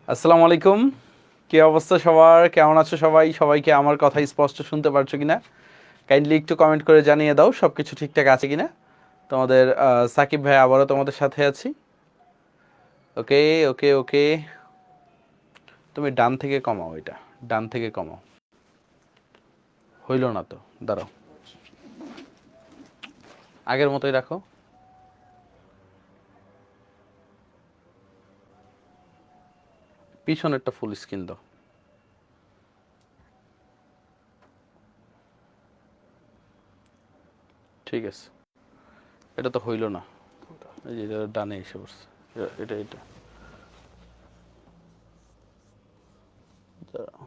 আসসালামু আলাইকুম। কি অবস্থা সবার? কেমন আছো সবাই? সবাইকে আমার কথা স্পষ্ট শুনতে পারছো কিনা? কাইন্ডলি একটু কমেন্ট করে জানিয়ে দাও সব কিছু ঠিকঠাক আছে কিনা। তোমাদের সাকিব ভাই আবারও তোমাদের সাথে আছি। ওকে ওকে ওকে। তুমি ডান থেকে কমাও, এটা ডান থেকে কমাও। হইল না তো, দাঁড়াও, আগের মতোই রাখো। পিছনেরটা ফুল স্ক্রিন দাও। ঠিক আছে, এটা তো হইল না। এই যে এটা ডানে এসে পড়ছে। এটা এটা দাঁড়াও।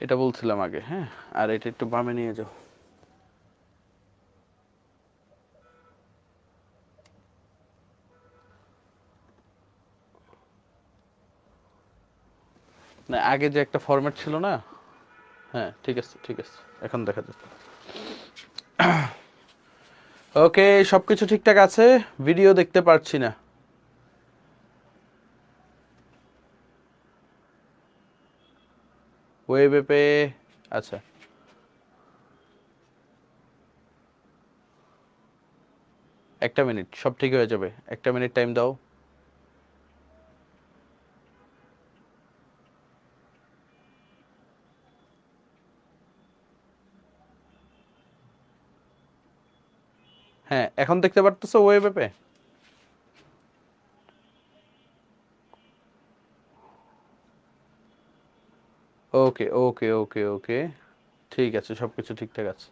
এটা বলছিলাম আগে, হ্যাঁ। আর এটা একটু বামে নিয়ে যাও। না, আগে যে একটা ফরম্যাট ছিল না। হ্যাঁ, ঠিক আছে ঠিক আছে, এখন দেখা যাচ্ছে। ওকে, সবকিছু ঠিকঠাক আছে। ভিডিও দেখতে পারছি না। ওয়েব অ্যাপে। আচ্ছা, একটা মিনিট, সব ঠিক হয়ে যাবে। একটা মিনিট টাইম দাও। হ্যাঁ, এখন দেখতে পারতেছো ওয়েব অ্যাপে? ওকে ওকে ওকে ওকে, ঠিক আছে, সবকিছু ঠিকঠাক আছে।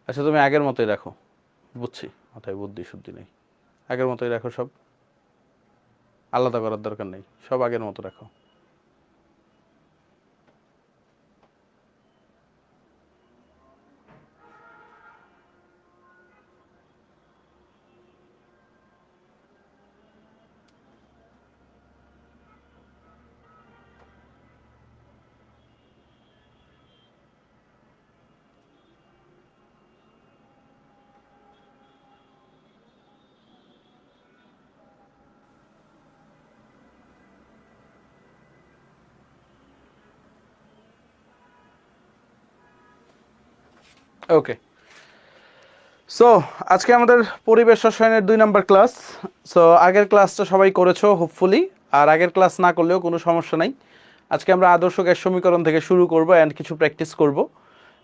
আচ্ছা, তুমি আগের মতোই রাখো। বুঝছি, মাথায় বুদ্ধি শুদ্ধি নেই। আগের মতোই রাখো সব, আলাদা করার দরকার নেই, সব আগের মতো রাখো। ওকে, সো আজকে আমাদের পরিবেশ রসায়নের 2 নম্বর ক্লাস। সো আগের ক্লাসটা সবাই করেছো হোপফুলি, আর আগের ক্লাস না করলেও কোনো সমস্যা নাই। আজকে আমরা আদর্শ গ্যাস সমীকরণ থেকে শুরু করব অ্যান্ড কিছু প্র্যাকটিস করব।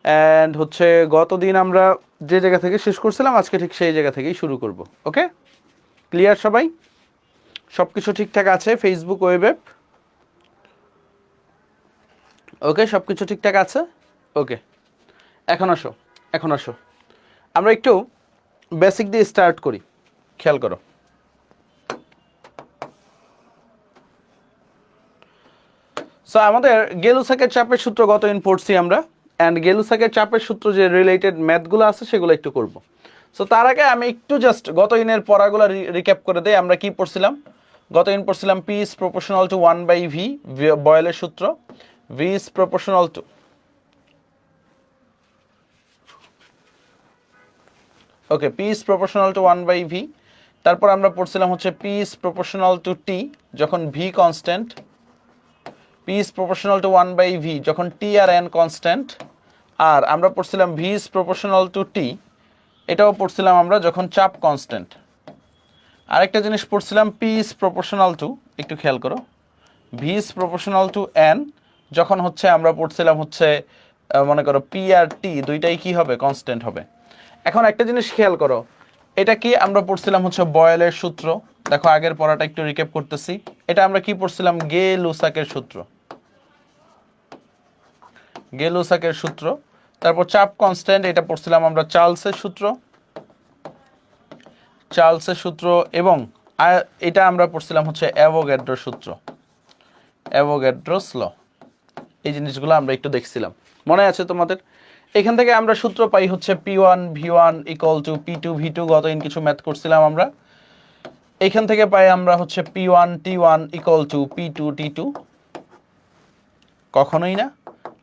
অ্যান্ড হচ্ছে গতদিন আমরা যে জায়গা থেকে শেষ করছিলাম আজকে ঠিক সেই জায়গা থেকেই শুরু করব। ওকে, ক্লিয়ার সবাই? সব কিছু ঠিকঠাক আছে? ফেসবুক ওয়েব অ্যাপ ওকে, সব কিছু ঠিকঠাক আছে। ওকে, এখন আসো, এখন আসো, আমরা একটু বেসিক দিয়ে স্টার্ট করি। খেয়াল করো। সো আমাদের গেলুসাকের চাপের সূত্র গতদিন পড়ছি আমরা, অ্যান্ড গেলুসাকের চাপের সূত্র যে রিলেটেড ম্যাথগুলো আছে সেগুলো একটু করব। সো তার আগে আমি একটু জাস্ট গতদিনের পড়াগুলো রিক্যাপ করে দেই। আমরা কি পড়ছিলাম? গতদিন পড়ছিলাম P is proportional two 1/v, বয়েলের সূত্র। V is proportional two, okay, P is proportional two 1/v। তারপর আমরা পড়ছিলাম হচ্ছে পি ইজ প্রপোর্শনাল টু টি যখন V constant. P is proportional two 1/v যখন টি আর এন কনস্ট্যান্ট। আর আমরা পড়ছিলাম ভি ইজ প্রপোর্শনাল টু টি, এটাও পড়ছিলাম আমরা যখন চাপ কনস্ট্যান্ট। আরেকটা জিনিস পড়ছিলাম পি ইজ প্রপোর্শনাল টু, একটু খেয়াল করো, V is proportional two N যখন হচ্ছে আমরা পড়ছিলাম হচ্ছে মনে করো পি আর টি দুইটাই কি হবে? কনস্ট্যান্ট হবে। এখন একটা জিনিস খেয়াল করো, এটা কি আমরা পড়ছিলাম হচ্ছে বয়েলের সূত্র। দেখো আগের পড়াটা একটু রিক্যাপ করতেছি। এটা আমরা কি পড়ছিলাম? গে-লুসাকের সূত্র, গে-লুসাকের সূত্র। তারপর চাপ কনস্ট্যান্ট, এটা পড়ছিলাম আমরা চার্লসের সূত্র, চার্লসের সূত্র। এবং আর এটা আমরা পড়ছিলাম হচ্ছে অ্যাভোগাড্রো সূত্র, অ্যাভোগাড্রোস ল। এই জিনিসগুলো আমরা একটু দেখছিলাম, মনে আছে তোমাদের? এখান থেকে আমরা সূত্র পাই হচ্ছে P1 V1 equal to P2 V2, গতদিন কিছু ম্যাথ করছিলাম আমরা। এখান থেকে পাই আমরা হচ্ছে P1 T1 equal to P2 T2, কখনোই না।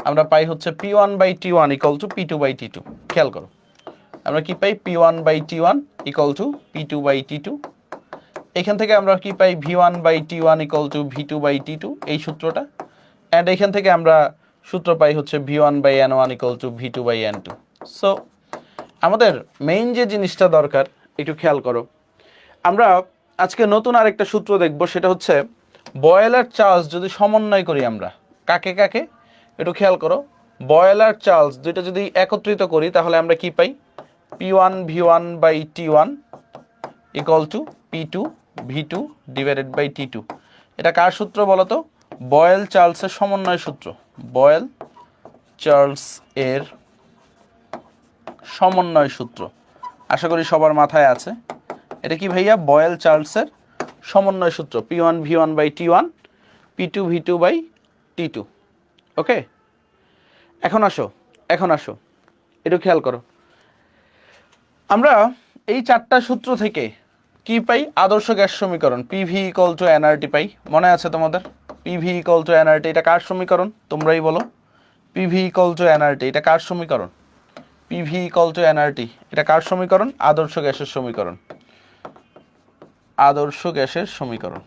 আমরা পাই হচ্ছে P1 by T1 equal to P2 by T2। খেয়াল করো, আমরা কি পাই? P1 by T1 equal to P2 by T2। এখান থেকে আমরা কি পাই? V1 by T1 equal to V2 by T2, এই সূত্রটা। অ্যান্ড এখান থেকে আমরা সূত্র পাই হচ্ছে V1 by N1 equal to V2 by N2। So আমাদের মেইন যে জিনিসটা দরকার, একটু খেয়াল করো, আমরা আজকে নতুন আরেকটা সূত্র দেখব, সেটা হচ্ছে বয়েলার চার্লস যদি সমন্বয় করি আমরা, কাকে কাকে একটু খেয়াল করো। বয়েলার চার্লস দুইটা যদি একত্রিত করি তাহলে আমরা কি পাই? P1 V1 by T1 equal to P2 V2 divided by T2। এটা কার সূত্র বলো তো? বয়েল চার্লসের সমন্বয় সূত্র, বয়েল চার্লস এর সমন্বয় সূত্র। আশা করি সবার মাথায় আছে। এটা কি ভাইয়া? বয়েল চার্লসের সমন্বয় সূত্র, P1 V1 by T1 P2 V2 by T2। ওকে, এখন আসো একটু খেয়াল করো, আমরা এই চারটা সূত্র থেকে কি পাই? আদর্শ গ্যাস সমীকরণ PV ইকুয়াল টু nRT পাই। মনে আছে তোমাদের? PV ইকুয়াল টু nRT, এটা কার সমীকরণ তোমরাই বলো? PV ইকুয়াল টু nRT, এটা কার সমীকরণ? PV ইকুয়াল টু nRT, এটা কার সমীকরণ? আদর্শ গ্যাসের সমীকরণ, আদর্শ গ্যাসের সমীকরণ।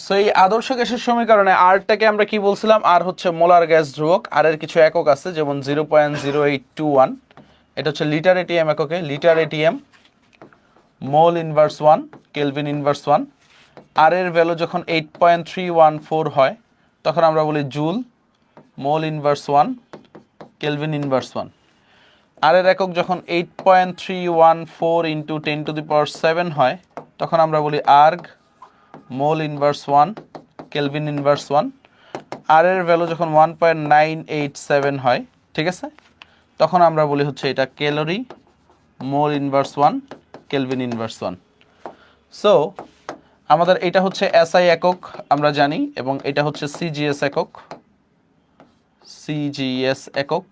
সো এই আদর্শ গ্যাসের সমীকরণে আরটাকে আমরা কি বলছিলাম? আর হচ্ছে মোলার গ্যাস ধ্রুবক। আর এর কিছু একক আছে, যেমন 0.0821, এটা হচ্ছে লিটার এটিএম এককে, litre atm, mole inverse 1, kelvin inverse 1। আর এর ভ্যালু যখন 8.314 হয় তখন আমরা বলি joule, mole inverse 1, kelvin inverse 1। আর এর একক যখন 8.314 ইন্টু 10⁻⁷ হয় তখন আমরা বলি erg, mole inverse 1, kelvin inverse 1। আর এর ভ্যালু যখন 1.987 হয়, ঠিক আছে, তখন আমরা বলি হচ্ছে এটা calorie, mole inverse 1, kelvin inverse 1। So আমাদের এটা হচ্ছে এসআই একক আমরা জানি, এবং এটা হচ্ছে সিজিএস একক, সিজিএস একক।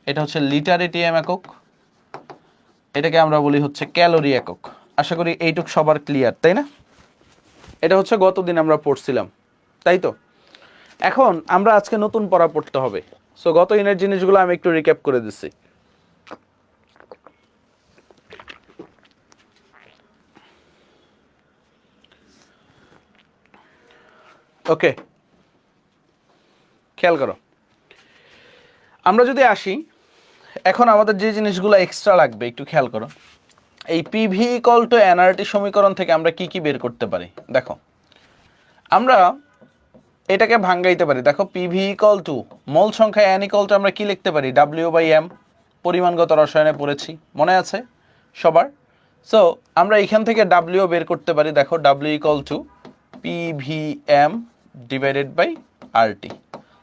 এটা হচ্ছে লিটার এটিএম একক, এটাকে আমরা বলি হচ্ছে ক্যালোরি একক। আশা করি এইটুক সবার ক্লিয়ার, তাই না? এটা হচ্ছে গতদিন আমরা পড়ছিলাম, তাই তো? এখন আমরা আজকে নতুন পড়া পড়তে হবে। সো গত দিনের জিনিসগুলো আমি একটু রিক্যাপ করে দিচ্ছি। ওকে, খেয়াল করো, আমরা যদি আসি এখন আমাদের যে জিনিসগুলো এক্সট্রা লাগবে একটু খেয়াল করো। এই পিভি ইকুয়াল টু এনআরটি সমীকরণ থেকে আমরা কি কি বের করতে পারি? দেখো, আমরা এটাকে ভাঙ্গাইতে পারি। দেখো, পিভি ইকুয়াল টু মোল সংখ্যা এন ইকুয়াল টু আমরা কি লিখতে পারি? ডাব্লিউ বাই এম, পরিমাণগত রসায়নে পড়েছি, মনে আছে সবার? সো আমরা এখান থেকে ডাব্লিউ বের করতে পারি। দেখো, W equal to PVM divided by RT.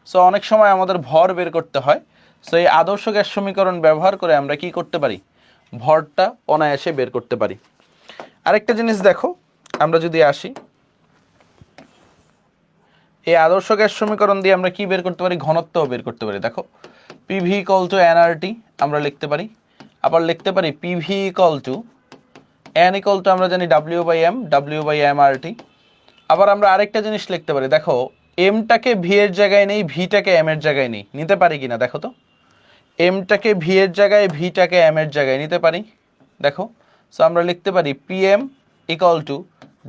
So অনেক সময় আমাদের ভর বের করতে হয়, সো এই আদর্শ গ্যাস সমীকরণ ব্যবহার করে আমরা কি করতে পারি? ভরটা অনায়াসে বের করতে পারি। আরেকটা জিনিস দেখো, আমরা যদি আসি এই আদর্শ গ্যাস সমীকরণ দিয়ে আমরা কি বের করতে পারি? ঘনত্ব বের করতে পারি। দেখো, পিভি ইকুয়াল টু এনআরটি আমরা লিখতে পারি, আবার লিখতে পারি PV equal two N equal to আমরা জানি ডাব্লিউ বাই এম আরটি। আবার আমরা আরেকটা জিনিস লিখতে পারি। দেখো, এমটাকে ভি এর জায়গায় নেই, ভিটাকে এম এর জায়গায় নেই, নিতে পারি কিনা দেখো তো? এমটাকে ভি এর জায়গায়, ভিটাকে এম এর জায়গায় নিতে পারি। দেখো, সো আমরা লিখতে পারি PM equal to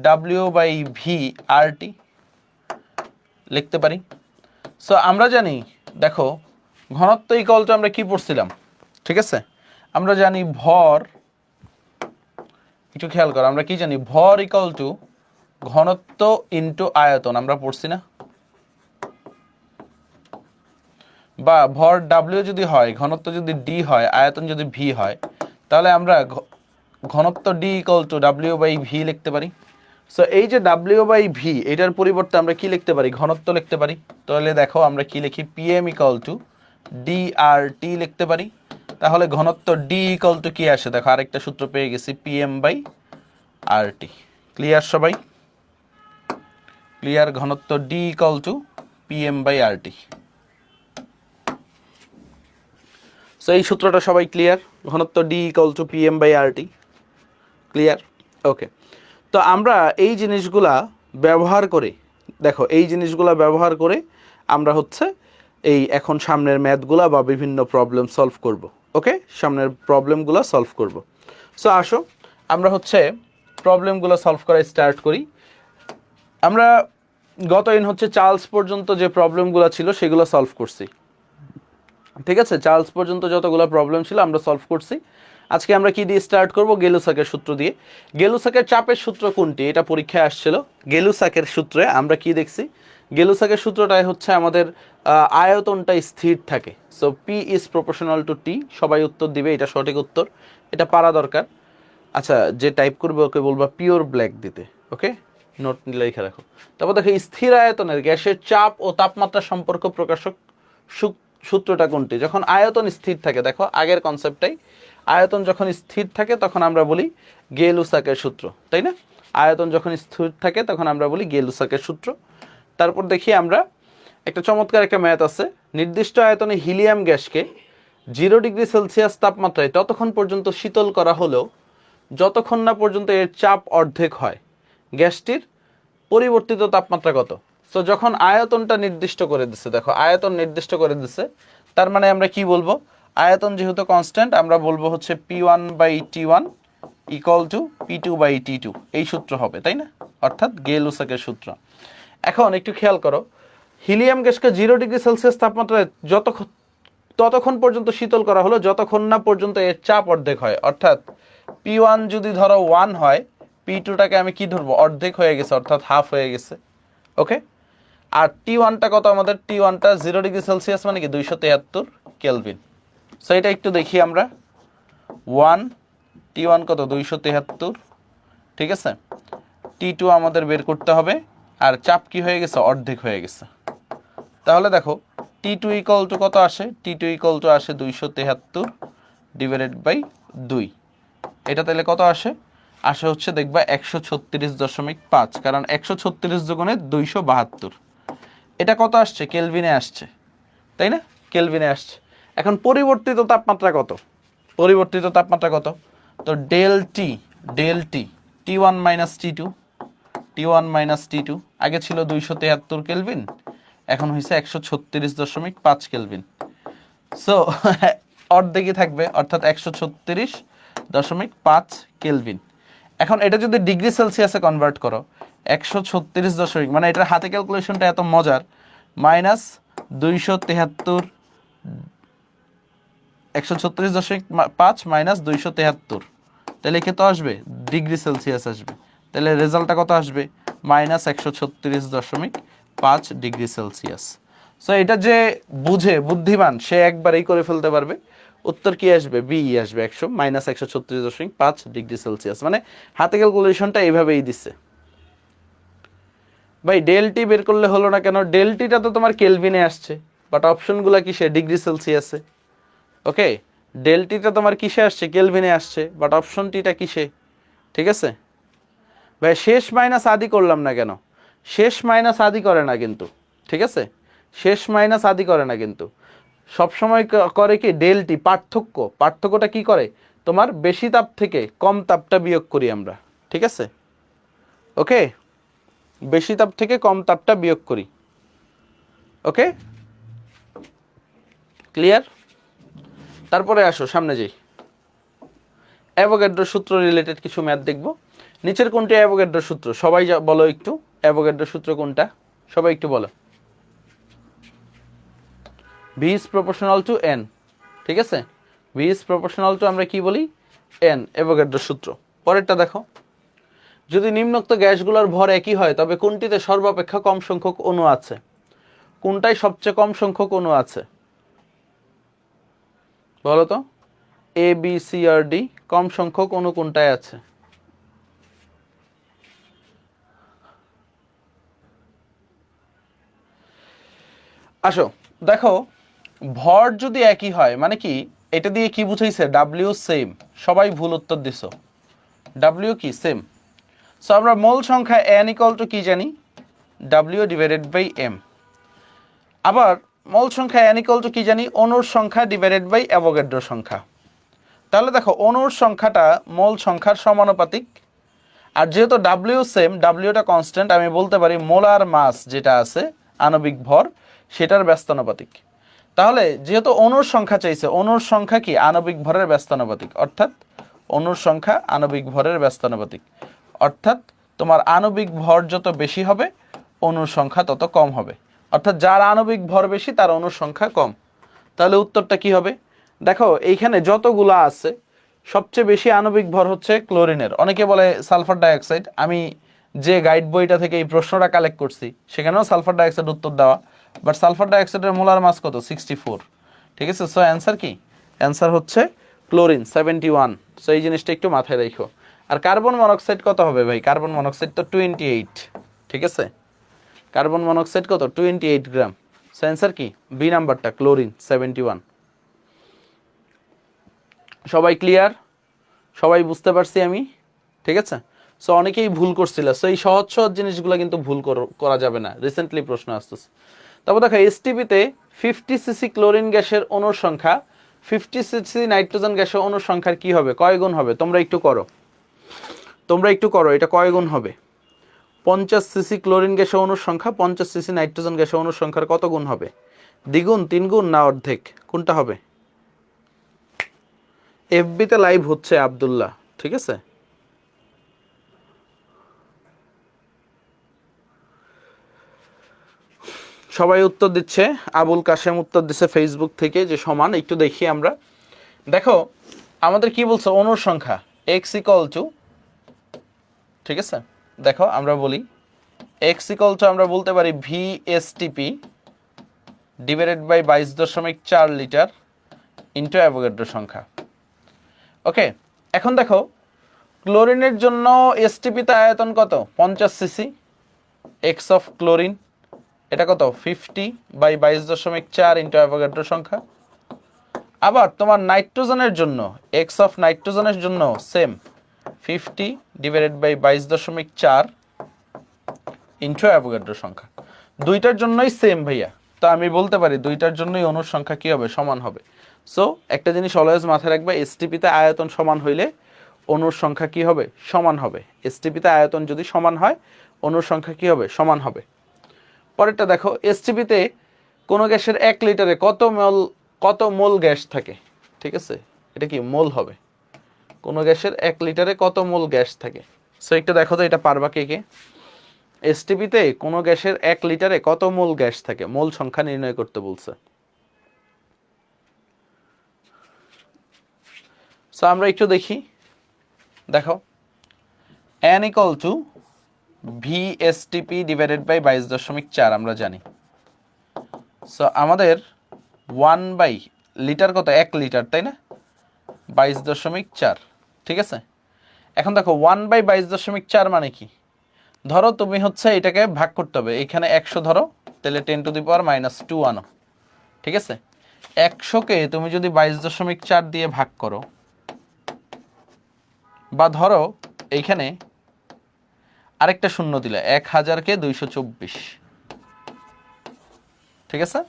W by V RT লিখতে পারি। সো আমরা জানি, দেখো, ঘনত্ব ইকুয়াল টু আমরা কি পড়ছিলাম? ঠিক আছে, আমরা জানি ভর, একটু খেয়াল করো, আমরা কি জানি? ভর ইকুয়াল টু ঘনত্ব ইনটু আয়তন, আমরা পড়ছি না? বা ভর ডাব্লিউ যদি হয়, ঘনত্ব যদি ডি হয়, আয়তন যদি ভি হয়, তাহলে আমরা ঘনত্ব D equal to W by V লিখতে পারি। সো এই যে ডাব্লিউ বাই ভি, এটার পরিবর্তে আমরা কি লিখতে পারি? ঘনত্ব লিখতে পারি। তাহলে দেখো আমরা কি লিখি? পিএম ইকুয়াল টু ডি আর টি লিখতে পারি। তাহলে ঘনত্ব ডি ইকুয়াল টু কি আসে দেখো, আরেকটা সূত্র পেয়ে গেছি, PM by R T. Clear সবাই? ক্লিয়ার? ঘনত্ব D equal to PM by R T. So এই সূত্রটা সবাই ক্লিয়ার? ঘনত্ব D equal to PM by R T. Clear? Okay. তো আমরা এই জিনিসগুলা ব্যবহার করে, দেখো এই জিনিসগুলা ব্যবহার করে আমরা হচ্ছে এই এখন সামনের ম্যাথগুলা বা বিভিন্ন প্রবলেম সলভ করব। ওকে, সামনের প্রবলেমগুলো সলভ করব। সো আসো আমরা হচ্ছে প্রবলেমগুলো সলভ করা স্টার্ট করি। আমরা গত দিন হচ্ছে চার্লস পর্যন্ত যে প্রবলেমগুলো ছিল সেগুলো সলভ করছি, ঠিক আছে? চার্লস পর্যন্ত যতগুলো প্রবলেম ছিল আমরা সলভ করছি। আজকে আমরা কি দিয়ে স্টার্ট করব? গেলুসাকের সূত্র দিয়ে। গেলুসাকের চাপের সূত্র কোনটি, এটা পরীক্ষায় আসছিল। গেলুসাকের সূত্রে আমরা কি দেখছি? গেলুসাকের সূত্রটাই হচ্ছে আমাদের আয়তনটা স্থির থাকে। So P is proportional to T. সবাই উত্তর দিবে, এটা সঠিক উত্তর, এটা পারা দরকার। আচ্ছা, যে টাইপ করবে ওকে বলবা পিওর ব্ল্যাক দিতে। ওকে, নোট লিখে রাখো। তারপর দেখো স্থির আয়তনের গ্যাসের চাপ ও তাপমাত্রা সম্পর্ক প্রকাশক সূত্রটা কোনটি? যখন আয়তন স্থির থাকে, দেখো আগের কনসেপ্টটাই, আয়তন যখন স্থির থাকে তখন আমরা বলি গেলুসাকের সূত্র, তাই না? আয়তন যখন স্থির থাকে তখন আমরা বলি গেলুসাকের সূত্র। তারপর দেখি আমরা একটা চমৎকার একটা ম্যাথ আছে। নির্দিষ্ট আয়তনে হিলিয়াম গ্যাসকে 0 ডিগ্রি সেলসিয়াস তাপমাত্রায় ততক্ষণ পর্যন্ত শীতল করা হলেও যতক্ষণ না পর্যন্ত এর চাপ অর্ধেক হয়, গ্যাসটির পরিবর্তিত তাপমাত্রা কত? সো যখন আয়তনটা নির্দিষ্ট করে দিচ্ছে, দেখো আয়তন নির্দিষ্ট করে দিচ্ছে, তার মানে আমরা কি বলবো? আয়তন যেহেতু কনস্ট্যান্ট, আমরা বলবো হচ্ছে P1 by T1 equal to P2 by T2, এই সূত্র হবে, তাই না? অর্থাৎ গেলুসাকের সূত্র। এখন একটু খেয়াল করো, হিলিয়াম গ্যাসকে 0 ডিগ্রি সেলসিয়াস তাপমাত্রায় ততক্ষণ পর্যন্ত শীতল করা হলো যতক্ষণ না পর্যন্ত এর চাপ অর্ধেক হয়। অর্থাৎ P1 যদি ধরো 1 হয়, P2টাকে আমি কি ধরবো? অর্ধেক হয়ে গেছে, অর্থাৎ হাফ হয়ে গেছে। ওকে, আর T1টা কত আমাদের? T1টা 0 ডিগ্রি সেলসিয়াস মানে কি 273 কেলভিন। সো এটা একটু দেখি আমরা। 1 T1 কত? 273, ঠিক আছে? T2 আমাদের বের করতে হবে, আর চাপ কি হয়ে গেছে? অর্ধেক হয়ে গেছে। তাহলে দেখো T2 ইকুয়াল টু কত আসে? T2 ইকুয়াল টু আসে 273 ডিভাইডেড বাই 2। এটা তাহলে কত আসে? আসে হচ্ছে দেখবা 136.5, কারণ 136 যোগনে 272। এটা কত আসছে? কেলভিনে আসছে, তাই না? কেলভিনে আসছে। এখন পরিবর্তিত তাপমাত্রা কত? পরিবর্তিত তাপমাত্রা কত? তো del T T1 minus T2, T1 minus T2, আগে ছিল 273 কেলভিন, এখন হয়েছে 136.5 কেলভিন। সো অর্ধেকই থাকবে, অর্থাৎ 136.5 কেলভিন। এখন এটা যদি ডিগ্রি সেলসিয়াসে কনভার্ট করো, 136 মানে এটার হাতে ক্যালকুলেশনটা এত মজার, মাইনাস 273, 136.5 মাইনাস 273, তাহলে কত আসবে? ডিগ্রি সেলসিয়াস আসবে। তাহলে রেজাল্টটা কত আসবে? Minus 136.5 degree Celsius. সো এটা যে বুঝে বুদ্ধিমান সে একবারেই করে ফেলতে পারবে। উত্তর কি আসবে? বি আসবে, মাইনাস 136.5 ডিগ্রি সেলসিয়াস। মানে হাতে ক্যালকুলেশনটা এইভাবেই দিচ্ছে। ভাই ডেলটি বের করলে হলো না কেন? ডেলটিটা তো তোমার কেলভিনে আসছে, বাট অপশনগুলো কিসে? ডিগ্রি সেলসিয়াসে। ওকে, ডেলটিটা তোমার কিসে আসছে? কেলভিনে আসছে, বাট অপশনটিটা কিসে? ঠিক আছে ভাই, শেষ মাইনাস আদি করলাম না কেন? শেষ মাইনাস আদি করে না কিন্তু, ঠিক আছে? শেষ মাইনাস আদি করে না কিন্তু, সবসময় করে কি? ডেলটি পার্থক্যটা কি করে? তোমার বেশি তাপ থেকে কম তাপটা বিয়োগ করি আমরা, ঠিক আছে? ওকে, বেশি তাপ থেকে কম তাপটা বিয়োগ করি। ওকে, ক্লিয়ার? তারপরে আসো সামনে যাই, অ্যাভোগাড্রো সূত্র রিলেটেড কিছু ম্যাথ দেখব। নিচের কোনটি অ্যাভোগাড্রো সূত্র? সবাই বলো একটু, অ্যাভোগাড্রো সূত্র কোনটা? সবাই একটু বলো। V is proportional to n, ঠিক আছে? V is proportional to আমরা কি বলি? n, অ্যাভোগাড্রো সূত্র। পরেরটা দেখো, যদি নিম্নোক্ত গ্যাসগুলোর ভর একই হয় তবে কোনটিতে সর্বাপেক্ষা কম সংখ্যক অণু আছে? কোনটায় সবচেয়ে কম সংখ্যক অণু আছে বলো তো? A B C R D, কম সংখ্যক অণু কোনটায় আছে? আসো দেখো, ভর যদি একই হয় মানে কি, এটা দিয়ে কি বুঝাইছে, ডাব্লিউ সেম, সবাই ভুল উত্তর দিছো, ডাব্লিউ কি সেম। সো আমরা মোল সংখ্যা n ইকুয়াল টু কি জানি, ডাব্লিউ ডিভাইডেড বাই এম। আবার মোল সংখ্যা n ইকুয়াল টু কি জানি, অণুর সংখ্যা ডিভাইডেড বাই অ্যাভোগাড্রো সংখ্যা। তাহলে দেখো অণুর সংখ্যাটা মোল সংখ্যার সমানুপাতিক, আর যেহেতু ডাব্লিউ সেম, ডাব্লিউটা কনস্ট্যান্ট, আমি বলতে পারি মোলার মাস যেটা আছে আণবিক ভর সেটার ব্যস্তানুপাতিক। তাহলে যেহেতু অণুর সংখ্যা চাইছে, অণুর সংখ্যা কি আণবিক ভরের ব্যস্তানুপাতিক, অর্থাৎ অণুর সংখ্যা আণবিক ভরের ব্যস্তানুপাতিক, অর্থাৎ তোমার আণবিক ভর যত বেশি হবে অণুর সংখ্যা তত কম হবে, অর্থাৎ যার আণবিক ভর বেশি তার অণুর সংখ্যা কম। তাহলে উত্তরটা কি হবে, দেখো এইখানে যতগুলা আছে সবচেয়ে বেশি আণবিক ভর হচ্ছে ক্লোরিনের। অনেকে বলে সালফার ডাইঅক্সাইড, আমি যে গাইড বইটা থেকে এই প্রশ্নটা কালেক্ট করছি সেখানেও সালফার ডাইঅক্সাইড উত্তর দেওয়া, বাট সালফার ডাইঅক্সাইডের মোলার মাস কত, 64। ঠিক আছে, সো অ্যান্সার কি, অ্যান্সার হচ্ছে ক্লোরিন 71। সো এই জিনিসটা একটু মাথায় রাখো। আর কার্বন মনোক্সাইড কত হবে ভাই, কার্বন মনোক্সাইড তো 28। ঠিক আছে, কার্বন মনোক্সাইড কত, 28 গ্রাম। সো অ্যান্সার কি, বি নাম্বারটা ক্লোরিন 71। সবাই ক্লিয়ার, সবাই বুঝতে পারছি আমি? ঠিক আছে, সো অনেকেই ভুল করছিল, সো এই সহজ সহজ জিনিসগুলো কিন্তু ভুল করা যাবে না, রিসেন্টলি প্রশ্ন আসতেছে। তারপর দেখো এসটিপিতে 50 সিসি ক্লোরিন গ্যাসের অণুর সংখ্যা 50 সিসি নাইট্রোজেন গ্যাসের অণুর সংখ্যার কি হবে, কয় গুণ হবে, তোমরা একটু করো, এটা কয় গুণ হবে। 50 সিসি ক্লোরিন গ্যাসের অণুর সংখ্যা 50 সিসি নাইট্রোজেন গ্যাসের অণুর সংখ্যার কত গুণ হবে, দ্বিগুণ, তিনগুণ না অর্ধেক, কোনটা হবে। এফবিতে লাইভ হচ্ছে আব্দুল্লাহ, ঠিক আছে। সবাই উত্তর দিচ্ছে, আবুল কাশেম উত্তর দিচ্ছে ফেসবুক থেকে যে সমান। একটু দেখি আমরা, দেখো আমাদের কি বলছে, অণুর সংখ্যা এক্স ইকুয়াল টু, ঠিক আছে, দেখো আমরা বলি এক্স ইকুয়াল টু আমরা বলতে পারি VSTP divided by 22.4 litre into Avogadro সংখ্যা। ওকে, এখন দেখো ক্লোরিনের জন্য এসটিপিতে আয়তন কত, 50 সিসি, এক্স অফ ক্লোরিন এটা কত 50 বাই 22.4 ইন্টু অ্যাভোগাড্রো সংখ্যা। আবার তোমার নাইট্রোজেনের জন্য এক্স অফ নাইট্রোজেনের জন্য same 50 divided by 22.4 into Avogadro সংখ্যা। দুইটার জন্যই সেম ভাইয়া, তো আমি বলতে পারি দুইটার জন্যই অণুর সংখ্যা কি হবে, সমান হবে। সো একটা জিনিস অলওয়েজ মাথায় রাখবে, এসটিপিতে আয়তন সমান হইলে অণুর সংখ্যা কি হবে, সমান হবে। এসটিপিতে আয়তন যদি সমান হয় অণুর সংখ্যা কি হবে, সমান হবে। পরেরটা দেখো, এসটিপিতে কোনো গ্যাসের 1 লিটারে কত মোল গ্যাস থাকে, ঠিক আছে, এটা কি মোল হবে, কোনো গ্যাসের 1 লিটারে কত মোল গ্যাস থাকে। সো একটা দেখো তো এটা পারবা কে কে, এসটিপিতে কোনো গ্যাসের 1 লিটারে কত মোল গ্যাস থাকে, মোল সংখ্যা নির্ণয় করতে বলছে। সো আমরা একটু দেখি, দেখো n equal to VSTP divided by 22.4 আমরা জানি। সো আমাদের 1 বাই লিটার কত, 1 লিটার, তাই না, 22.4, ঠিক আছে। এখন দেখো 1 বাই 22.4 মানে কি, ধরো তুমি হচ্ছে এটাকে ভাগ করতে হবে, এখানে 100 ধরো, তাহলে 10 টু দি পাওয়ার -2 আনো, ঠিক আছে। 100কে তুমি যদি 22.4 দিয়ে ভাগ করো, বা ধরো এইখানে আরেকটা শূন্য দিলে 1000কে 224, ঠিক আছে।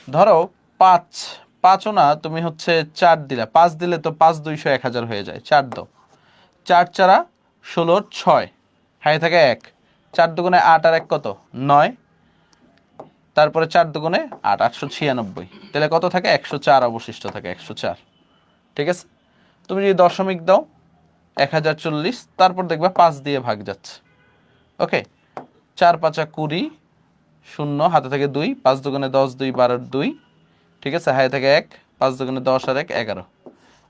ধরো 5ও না, তুমি হচ্ছে 4 দিলে, 5 দিলে তো 5 200 1000 হয়ে যায়, 4 দাও, 4 4 16 6, হাই থাকে 1, 4 দুগুণে 8 আর 1 কত 9, তারপরে 4 দুগুণে 8 896, তাহলে কত থাকে 104 অবশিষ্ট থাকে, 104, ঠিক আছে। তুমি যদি দশমিক দাও 1040, তারপর দেখবা 5 দিয়ে ভাগ যাচ্ছে। ওকে, 4 5 20, 0 হাতে থেকে 2, 5 দুগুণে 10 2 12 2, ঠিক আছে, হাতে থেকে 1, 5 দুগুণে 10 আর 1 11,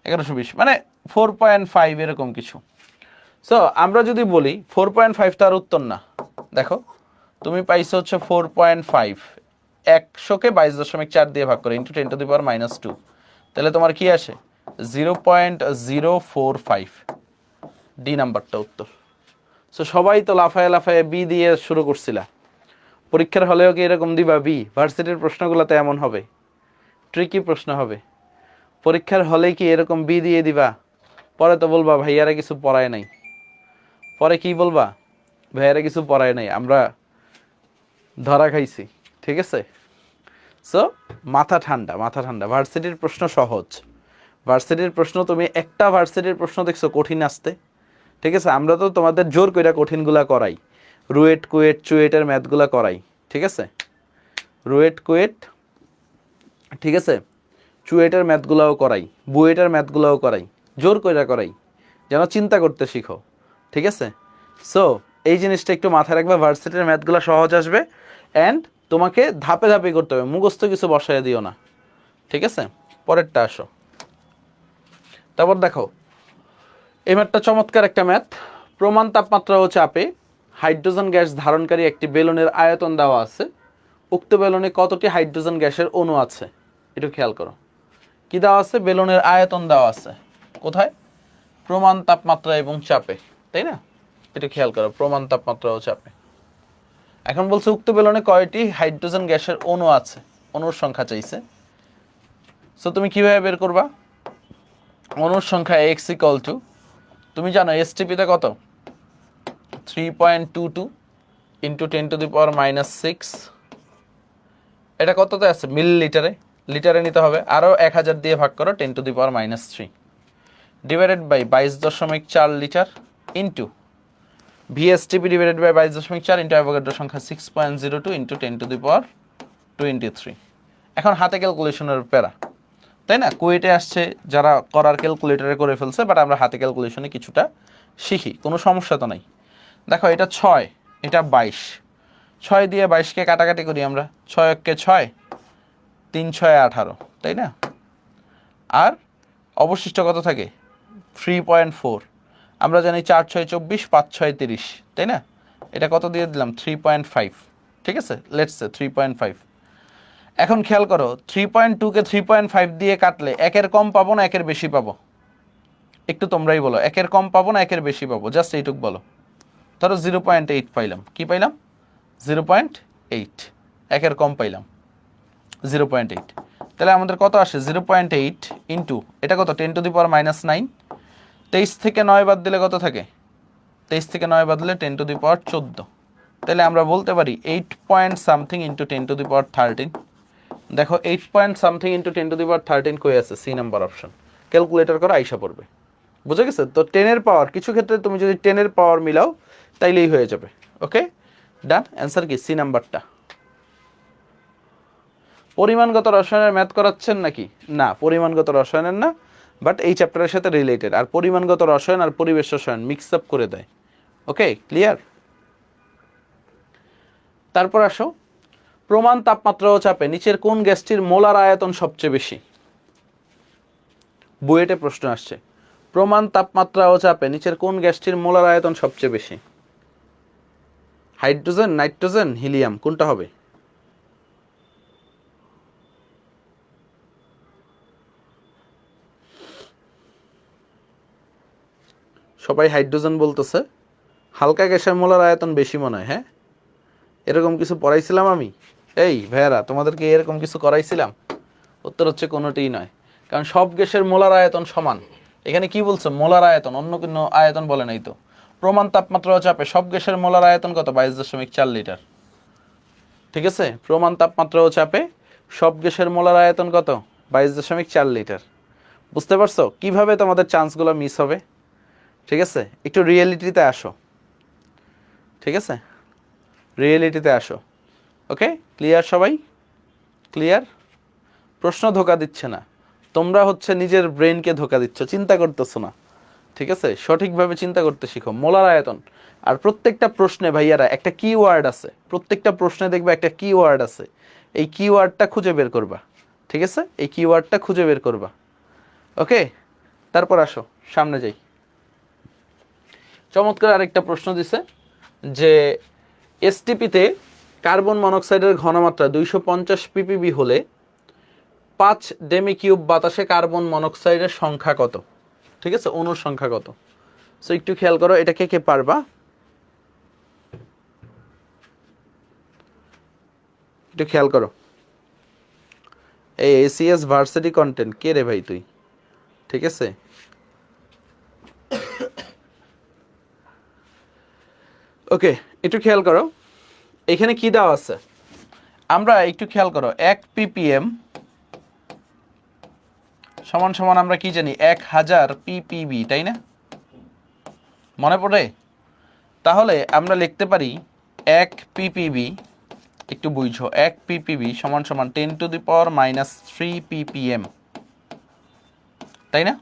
1120, মানে 4.5 এরকম কিছু। সো আমরা যদি বলি 4.5 তার উত্তর না, দেখো তুমি পাইছো হচ্ছে 4.5, 100কে 22.4 দিয়ে ভাগ করে ইন্টু 10 টু দি পাওয়ার -2, তাহলে তোমার কি আসে 0.045, ডি নাম্বারটা উত্তর। সো সবাই তো লাফায় লাফায় বি দিয়ে শুরু করছিলা, পরীক্ষার হলেও কি এরকম দিবা বি, ভার্সিটির প্রশ্নগুলোতে এমন হবে, ট্রিকি প্রশ্ন হবে। পরীক্ষার হলে কি এরকম বি দিয়ে দিবা, পরে তো বলবা ভাইয়ারা কিছু পড়ায় নাই। পরে কি বলবা, ভাইয়ারা কিছু পড়ায় নাই, আমরা ধরা খাইছি। ঠিক আছে, সো মাথা ঠান্ডা, মাথা ঠান্ডা। ভার্সিটির প্রশ্ন সহজ, ভার্সিটির প্রশ্ন তুমি একটা ভার্সিটির প্রশ্ন দেখছো কঠিন আসতে? ঠিক আছে, আমরা তো তোমাদের জোর কইরা কঠিনগুলা করাই, রুয়েট কুয়েট চুয়েটের ম্যাথগুলা করাই। ঠিক আছে, রুয়েট কুয়েট, ঠিক আছে, চুয়েটের ম্যাথগুলাও করাই, বুয়েটের ম্যাথগুলাও করাই, জোর কইরা করাই, যেন চিন্তা করতে শিখো। ঠিক আছে, সো এই জিনিসটা একটু মাথায় রাখবে, ভার্সিটির ম্যাথগুলো সহজ আসবে অ্যান্ড তোমাকে ধাপে ধাপে করতে হবে, মুখস্থ কিছু বসায় দিও না। ঠিক আছে, পরেরটা আসো। তারপর দেখো এই ম্যাথটা চমৎকার একটা ম্যাথ। প্রমাণ তাপমাত্রা ও চাপে হাইড্রোজেন গ্যাস ধারণকারী একটি বেলুনের আয়তন দেওয়া আছে, উক্ত বেলুনে কতটি হাইড্রোজেন গ্যাসের অণু আছে? একটু খেয়াল করো, কি দেওয়া আছে? বেলুনের আয়তন দেওয়া আছে, কোথায়? প্রমাণ তাপমাত্রা এবং চাপে, তাই না? একটু খেয়াল করো, প্রমাণ তাপমাত্রা ও চাপে। এখন বলছে উক্ত বেলুনে কয়টি হাইড্রোজেন গ্যাসের অণু আছে, অণুর সংখ্যা চাইছে। সো তুমি কিভাবে বের করবা? অণুর সংখ্যা এক্স ইকুয়াল টু, তুমি জানো এসটিপিতে কত? 3.22 ইন্টু 10⁻⁻6। এটা কততে আছে? মিলিলিটারে, লিটারে নিতে হবে। আরও 1000 দিয়ে ভাগ করো 10⁻³ divided by 22.4 litre into VSTP divided by 22.4 into Avogadro সংখ্যা 6.02 ইন্টু 10⁻23। এখন হাতে ক্যালকুলেশনের প্যারা, তাই না? কুয়েটে আসছে, যারা করার ক্যালকুলেটরে করে ফেলছে, বাট আমরা হাতে ক্যালকুলেশনে কিছুটা শিখি, কোনো সমস্যা তো নাই। দেখো এটা 6, এটা 22, 6 দিয়ে 22কে কাটাকাটি করি আমরা, 6 কে 6, 3 6 18, তাই না? আর অবশিষ্ট কত থাকে? 3.4। আমরা জানি 4 6 24, 5 6 30, তাই না? এটা কত দিয়ে দিলাম? 3.5। ঠিক আছে, লেটস সে 3.5। এখন খেয়াল করো 3.2কে 3.5 দিয়ে কাটলে একের কম পাবো না একের বেশি পাবো? একটু তোমরাই বলো, একের কম পাবো না একের বেশি পাবো? জাস্ট এইটুক বলো। ধরো 0.8 পাইলাম, কি পাইলাম? 0.8, একের কম পাইলাম 0.8। তাহলে আমাদের কত আসে? 0.8 ইন্টু এটা কত? 10⁻⁻9। 23 থেকে 9 বাদ দিলে কত থাকে? 23 থেকে 9 বাদ দিলে 10⁻14। তাহলে আমরা বলতে পারি 8 পয়েন্ট সামথিং ইন্টু 10⁻13। দেখো 8 পয়েন্ট সামথিং ইন্টু 10⁻13 কই আছে? C number option. ক্যালকুলেটর করে আইসা পড়বে, বুঝে গেছে তো? 10-এর পাওয়ার, কিছু ক্ষেত্রে তুমি যদি 10-এর পাওয়ার মিলাও তাইলেই হয়ে যাবে। ওকে, ডান। অ্যান্সার কি? সি নাম্বারটা। পরিমাণগত রসায়নের ম্যাথ করাচ্ছেন নাকি? না, পরিমাণগত রসায়নের না, বাট এই চ্যাপ্টারের সাথে রিলেটেড। আর পরিমাণগত রসায়ন আর পরিবেশ রসায়ন মিক্স আপ করে দেয়। ওকে, ক্লিয়ার? তারপর আসো, প্রমাণ তাপমাত্রা ও চাপে নিচের কোন গ্যাসটির মোলার আয়তন সবচেয়ে বেশি? বুয়েটে প্রশ্ন আসছে, প্রমাণ তাপমাত্রা ও চাপে নিচের কোন গ্যাসটির মোলার আয়তন সবচেয়ে বেশি? হাইড্রোজেন, নাইট্রোজেন, হিলিয়াম, কোনটা হবে? সবাই হাইড্রোজেন বলতেছে। হালকা গ্যাসের মোলার আয়তন বেশি মনে হয়। হ্যাঁ, এরকম কিছু পড়াইছিলাম আমি? এই ভাইয়ারা, তোমাদেরকে এরকম কিছু করাইছিলাম? উত্তর হচ্ছে কোনোটিই নয়, কারণ সব গ্যাসের মোলার আয়তন সমান। এখানে কি বলছে? মোলার আয়তন, অন্য কোনো আয়তন বলে নাই তো। প্রমাণ তাপমাত্রা ও চাপে সব গ্যাসের মোলার আয়তন কত? 22.4 লিটার। ঠিক আছে, প্রমাণ তাপমাত্রা ও চাপে সব গ্যাসের মোলার আয়তন কত? 22.4 লিটার। বুঝতে পারছো কিভাবে তোমাদের চান্সগুলো মিস হবে? ঠিক আছে, একটু রিয়েলিটিতে আসো। ঠিক আছে, রিয়েলিটিতে আসো। ওকে, ক্লিয়ার সবাই? ক্লিয়ার? প্রশ্ন ধোকা দিচ্ছে না, তোমরা হচ্ছে নিজের ব্রেনকে ধোকা দিচ্ছ, চিন্তা করতেছো না। ঠিক আছে, সঠিকভাবে চিন্তা করতে শিখো। মোলার আয়তন, আর প্রত্যেকটা প্রশ্নে ভাইয়ারা একটা কিওয়ার্ড আছে, প্রত্যেকটা প্রশ্নে দেখবে একটা কিওয়ার্ড আছে, এই কিওয়ার্ডটা খুঁজে বের করবা। ঠিক আছে, এই কিওয়ার্ডটা খুঁজে বের করবা। ওকে, তারপর আসো সামনে যাই। চমৎকার আরেকটা প্রশ্ন দিছে যে এসটিপিতে কার্বন মনোক্সাইডের ঘনমাত্রা 250 ppb হলে 5 ডেমি কিউব বাতাসে কার্বন মনোক্সাইডের সংখ্যা কত? ঠিক আছে, অণুর সংখ্যা কত? সো একটু খেয়াল করো, এটা কে কে পারবা? একটু খেয়াল করো, এই এসিএস ভার্সিটি কন্টেন্ট কে রে ভাই তুই? ঠিক আছে, ওকে, একটু খেয়াল করো এখানে কি দেওয়া আছে। আমরা একটু খেয়াল করো 1 ppm সমান সমান আমরা কি জানি 1000 ppb, তাই না? মনে পড়ে? তাহলে আমরা লিখতে পারি 1 ppb, একটু বুঝো, 1 ppb সমান সমান 10⁻³ ppm, তাই না?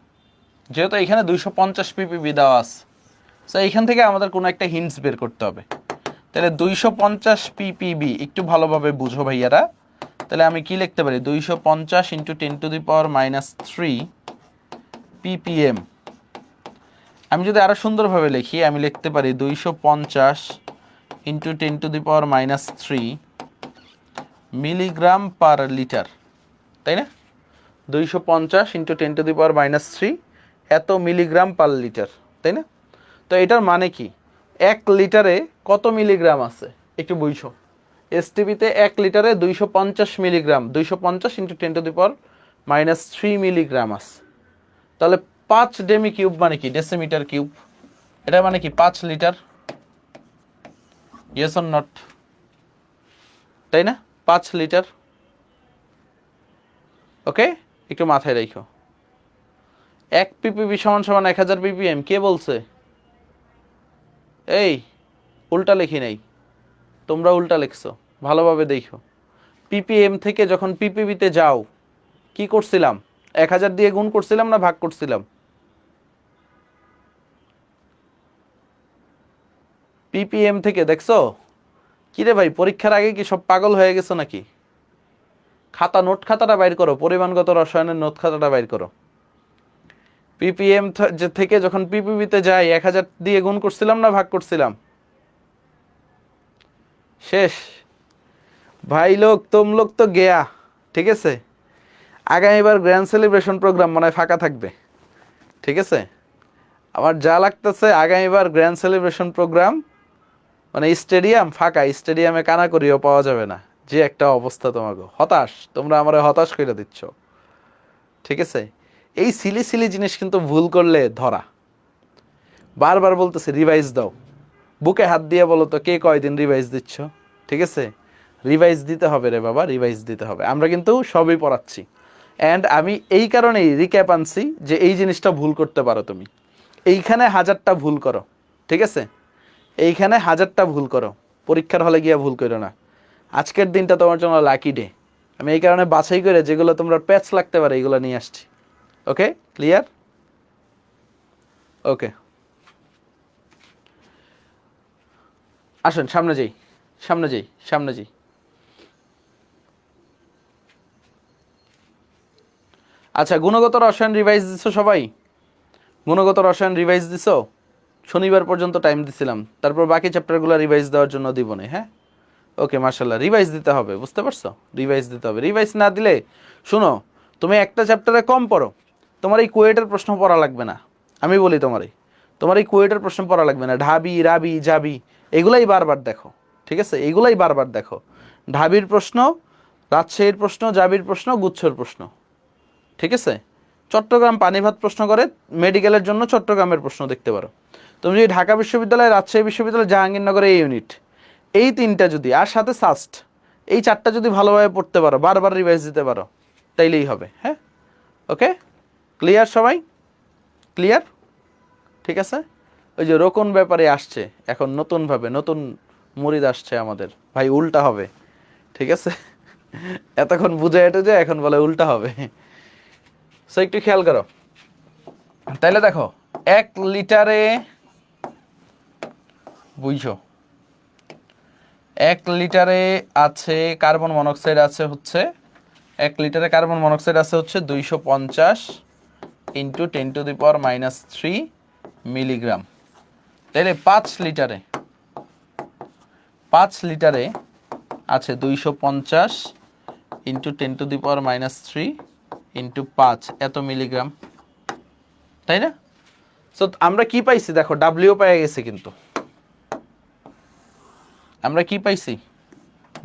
যেহেতু এখানে 250 ppb দেওয়া আছে, সো এইখান থেকে আমাদের কোনো একটা হিন্টস বের করতে হবে। তাহলে 250 ppb একটু ভালোভাবে বুঝো ভাইয়ারা। তাহলে আমি কি লিখতে পারি? 250 × 10⁻³ ppm। আমি যদি আরো সুন্দরভাবে লিখি, আমি লিখতে পারি 250 × 10⁻³ মিলিগ্রাম পার লিটার, তাই না? 250 × 10⁻³ এত মিলিগ্রাম পার লিটার, তাই না? তো এটার মানে কি 1 লিটারে কত মিলিগ্রাম আছে একটু বুঝো। এসটিপিতে 1 লিটারে 250 মিলিগ্রাম, 250 × 10⁻³ মিলিগ্রাম আছে। তাহলে 5 ডেমি কিউব মানে কি? Decimetre cube. এটা মানে কি 5 লিটার। Yes or not? তাই না? 5 লিটার। ওকে, একটু মাথায় রাখো। 1 ppb সমান সমান 1000 ppm কে বলছে? এই উল্টা লিখি নাই, তোমরা উল্টা লিখছো, ভালোভাবে দেখো। ppm থেকে যখন ppb তে যাও কি করছিলাম? 1000 দিয়ে গুণ করছিলাম না ভাগ করছিলাম? ppm থেকে দেখছো? কিরে ভাই, পরীক্ষার আগে কি সব পাগল হয়ে গেছো নাকি? খাতা, নোট খাতাটা বাইর করো, পরিমাণগত রসায়নের নোট খাতাটা বাইর করো। ppm থেকে যখন ppb তে যাই 1000 দিয়ে গুণ করছিলাম না ভাগ করছিলাম? শেষ ভাই লোক, তুম লোক তো গেয়া। ঠিক আছে, আগামীবার গ্র্যান্ড সেলিব্রেশন প্রোগ্রাম মনে হয় ফাঁকা থাকবে। ঠিক আছে, আমার যা লাগতেছে আগামীবার গ্র্যান্ড সেলিব্রেশন প্রোগ্রাম মানে স্টেডিয়াম ফাঁকা, স্টেডিয়ামে কানাকড়িও পাওয়া যাবে না। যে একটা অবস্থা, তোমাকে হতাশ, তোমরা আমার হতাশ করে দিচ্ছ। ঠিক আছে, এই সিলি সিলি জিনিস কিন্তু ভুল করলে ধরা। বারবার বলতেছে রিভাইজ দাও, বুকে হাত দিয়ে বলো তো কে কয়দিন রিভাইজ দিচ্ছ? ঠিক আছে, রিভাইজ দিতে হবে রে বাবা, রিভাইজ দিতে হবে। আমরা কিন্তু সবই পড়াচ্ছি, অ্যান্ড আমি এই কারণেই রিক্যাপ আনছি যে এই জিনিসটা ভুল করতে পারো তুমি। এইখানে 1000টা ভুল করো, ঠিক আছে, এইখানে 1000টা ভুল করো, পরীক্ষার হলে গিয়া ভুল করো না। আজকের দিনটা তোমার জন্য লাকি ডে। আমি এই কারণে বাছাই করে যেগুলো তোমরা প্যাচ লাগতে পারে এগুলো নিয়ে আসছি। ওকে, ক্লিয়ার? ওকে, আসুন সামনে যাই, সামনে যাই, সামনে যাই। আচ্ছা, গুণগত রসায়ন রিভাইজ দিছো সবাই? গুণগত রসায়ন রিভাইজ দিছো? শনিবার পর্যন্ত টাইম দিছিলাম, তারপর বাকি চ্যাপ্টারগুলো রিভাইজ দেওয়ার জন্য দিব না। হ্যাঁ, ওকে, মার্শাল্লাহ, রিভাইজ দিতে হবে, বুঝতে পারছো? রিভাইজ দিতে হবে। রিভাইজ না দিলে শুনো, তুমি একটা চ্যাপ্টারে কম পড়ো, তোমার এই কুয়েটের প্রশ্ন পড়া লাগবে না। আমি বলি তোমার এই কুয়েটের প্রশ্ন পড়া লাগবে না। ঢাবি, রাবি, জাবি এগুলাই বারবার দেখো। ঠিক আছে, এগুলাই বারবার দেখো। ঢাবির প্রশ্ন, রাজশাহীর প্রশ্ন, জাবির প্রশ্ন, গুচ্ছর প্রশ্ন। ঠিক আছে, চট্টগ্রাম পানিভাত প্রশ্ন করে, মেডিকেলের জন্য চট্টগ্রামের প্রশ্ন দেখতে পারো। তুমি যদি ঢাকা বিশ্ববিদ্যালয়, রাজশাহী বিশ্ববিদ্যালয়, জাহাঙ্গীরনগর এই ইউনিট, এই 3টা যদি, আর সাথে সাস্ট, এই 4টা যদি ভালোভাবে পড়তে পারো, বারবার রিভাইজ দিতে পারো, তাইলেই হবে। হ্যাঁ, ওকে, ক্লিয়ার সবাই? ক্লিয়ার? ঠিক আছে। ওই যে রোকন ব্যাপারে আসছে এখন নতুনভাবে, নতুন মুরিদ আসছে আমাদের, ভাই উল্টা হবে। ঠিক আছে, এতক্ষণ বুঝে এটে যে এখন বলে উল্টা হবে। সো একটু খেয়াল করো, তাইলে দেখো 1 লিটারে, বুঝছো, 1 লিটারে আছে কার্বন মনোক্সাইড আছে হচ্ছে, 1 লিটারে কার্বন মনোক্সাইড আছে হচ্ছে 250 × 10⁻³ মিলিগ্রাম। তাইলে 5 লিটারে আছে 250 × 10⁻³ × 5 এত মিলিগ্রাম, তাই না? সো আমরা কি পাইছি দেখো, ডাব্লিউ পেয়ে গেছে, কিন্তু আমরা কি পাইছি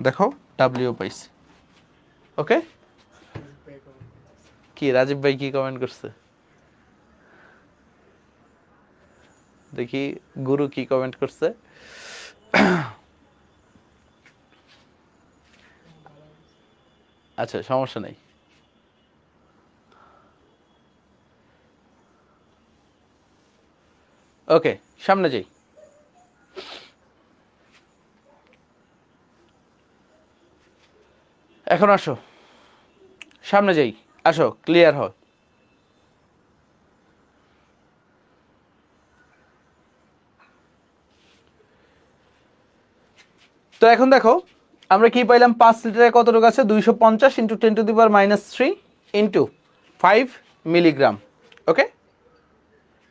দেখো, ডাব্লিউ পাইছি। ওকে, কি রাজীব ভাই কি কমেন্ট করছে দেখি, গুরু কি কমেন্ট করছে। আচ্ছা সমস্যা নেই। ওকে সামনে যাই। এখন আসো সামনে যাই, আসো ক্লিয়ার হয়। তো এখন দেখো আমরা কি পাইলাম, 5 লিটারে কতটুকু আছে, 250 ইন্টু 10⁻³ ইন্টু 5 মিলিগ্রাম। ওকে,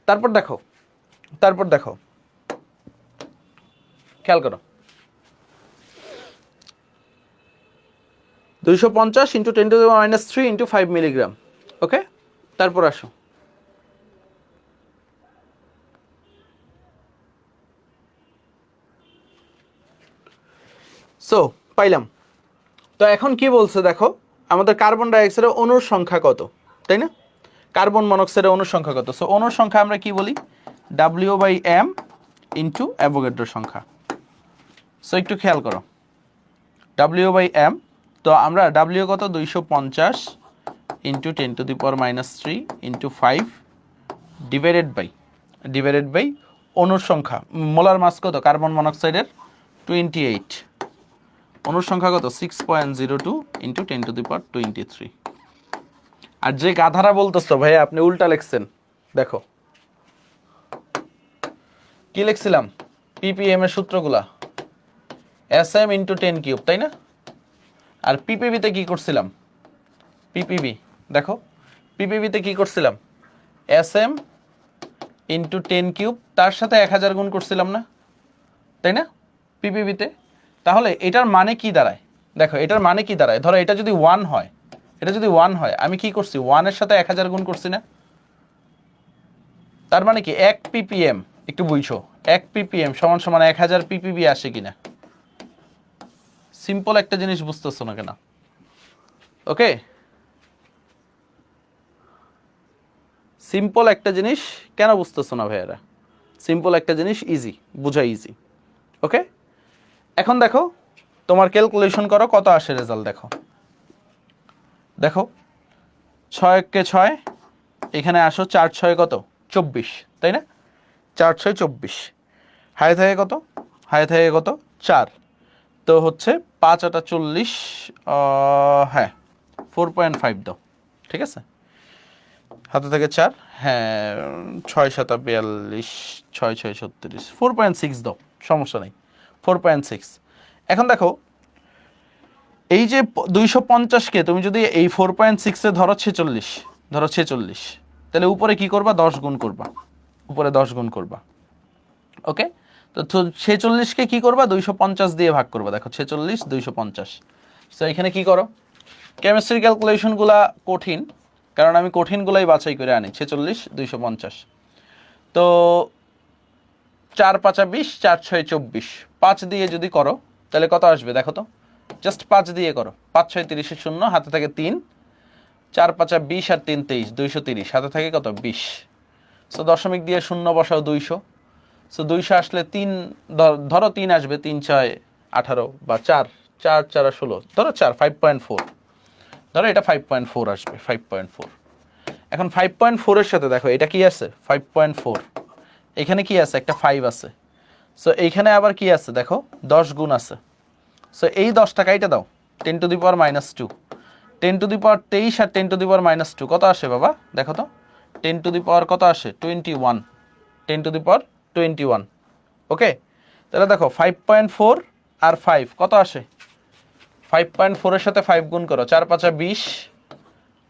তারপর দেখো খেয়াল করো, 250 ইন্টু 10⁻³ ইন্টু 5 মিলিগ্রাম। ওকে, তারপর আসো, সো পাইলাম। তো এখন কি বলছে দেখো, আমাদের কার্বন ডাইঅক্সাইডের অণুর সংখ্যা কত, তাই না? কার্বন মনোক্সাইডের অণুর সংখ্যা কত? সো অণুর সংখ্যা আমরা কি বলি, W/m ইন্টু অ্যাভোগাড্রোর সংখ্যা। সো একটু খেয়াল করো, W/m, তো আমরা W কত, 250 ইন্টু 10⁻³ ইন্টু 5 ডিভাইডেড বাই অণুর সংখ্যা, মোলার মাস কত কার্বন মনোক্সাইডের, 28, অণুর সংখ্যা কত, 6.02 ইন্টু 10⁻23। আর যে গাধারা বলতেছো ভাই আপনি উল্টা লিখছেন, দেখো কি লিখছিলাম, ppm এর সূত্রগুলা sm ইন্টু 10³ তাই না? আর পিপিবিতে কি করছিলাম, পিপিবি দেখো, পিপিবিতে কি করছিলাম, sm ইন্টু 10³ তার সাথে 1000 গুণ করছিলাম না, তাই না পিপিবিতে? তাহলে এটার মানে কি দাঁড়ায়, দেখো এটার মানে কি দাঁড়ায়, ধরো এটা যদি 1 হয়, আমি কি করছি, 1 এর সাথে 1000 গুণ করছি না? তার মানে কি 1 ppm, একটু বুঝছো, 1 ppm সমান সমান 1000 ppb আসে কিনা? সিম্পল একটা জিনিস বুঝতেছো না কেন? ওকে, সিম্পল একটা জিনিস কেন বুঝতেছো না ভাইয়ারা? সিম্পল একটা জিনিস ইজি, বোঝা ইজি। ওকে, এখন দেখো তোমার ক্যালকুলেশন করো কত আসে রেজাল্ট, দেখো 6 কে 6, এখানে আসো 4 6 কত, 24, তাই না? 4 6 24, হাই থাকে কত 4, তো হচ্ছে 5 8 40, হ্যাঁ 4.5 দাও, ঠিক আছে, হাতে থেকে 4, হ্যাঁ 6 7 42, 6 6 36, 4.6 দাও, সমস্যা নেই 4.6। এখন দেখো এই যে 250কে তুমি যদি এই 4.6 এ ধরো 46, তাহলে উপরে কি করবা, 10 গুণ করবা, উপরে 10 গুণ করবা। ওকে, তো 46কে কি করবা, 250 দিয়ে ভাগ করবা, দেখো 46 250। সো এখানে কি করো, কেমিস্ট্রি ক্যালকুলেশনগুলা কঠিন, কারণ আমি কঠিনগুলাই বাছাই করে আনি। 46 250, তো 4 5 20, 4 6 24, 5 দিয়ে যদি করো তাহলে কত আসবে দেখো তো, জাস্ট 5 দিয়ে করো, 5 6 30 শূন্য, হাতে থাকে 3, 4 5 20 আর 3 23, 230, হাতে থাকে কত 20। সো দশমিক দিয়ে শূন্য বসাও 200, সো 200 আসলে 3, ধরো 3 আসবে, 3 6 18, বা 4 4 4 16, ধরো 4 5.4, ধরো এটা 5.4 আসবে, 5.4। এখন 5.4 এর সাথে দেখো এটা কি আছে, 5.4, এখানে কি আছে, একটা 5 আছে, সো এইখানে আবার কি আছে দেখো, 10 গুণ আছে। সো এই 10 টাকা এটা দাও, 10⁻², 10⁻23 আর 10⁻², কত আসে বাবা দেখো তো, 10 কত আসে, 21, 10⁻21। ওকে, তাহলে দেখো 5.4 আর 5 কত আসে, 5.4 এর সাথে 5 গুণ করো, 4 5 20,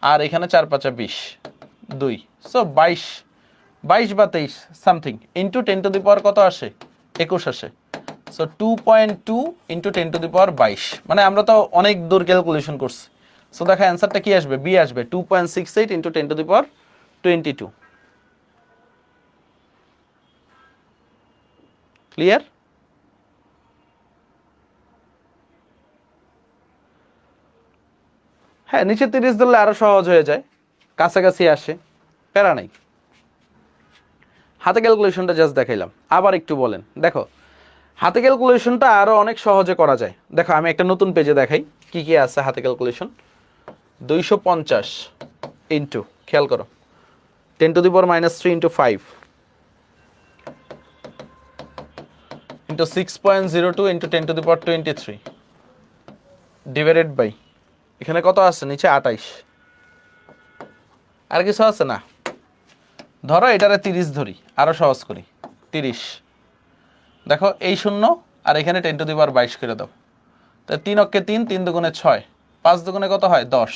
আর এখানে 4 5 20, 2, সো 22 বা 23 সামথিং, ইন্টু 10 কত আসে, 21 আসে। সো 2.2 ইন্টু 10⁻22, মানে আমরা তো অনেক দূর ক্যালকুলেশন করছি। সো দেখো অ্যান্সারটা কি আসবে, বি আসবে, 2.68 ইন্টু 10⁻22। ক্লিয়ার? হ্যাঁ, নিচে 30 ধরলে আরো সহজ হয়ে যায়, কাছাকাছি আসে, প্যারা নাই। হাতে ক্যালকুলেশনটা জাস্ট দেখাইলাম, আবার একটু বলেন। দেখো হাতে ক্যালকুলেশনটা আরও অনেক সহজে করা যায়। দেখো আমি একটা নতুন পেজে দেখাই কি কি আছে হাতে ক্যালকুলেশন। 250 ইন্টু, খেয়াল করো, 10⁻³ into 5 into 6.02 into 10⁻23 divided by, এখানে কত আছে নিচে 28। আর কিছু আছে না? ধরো এটারে 30 ধরি, আরো সহজ করি, 30। দেখো এই শূন্য আর এখানে 10⁻22 করে দাও, তাই 3 অক্ষে 3, 3 দুগুণে 6, 5 দুগুণে কত হয় 10।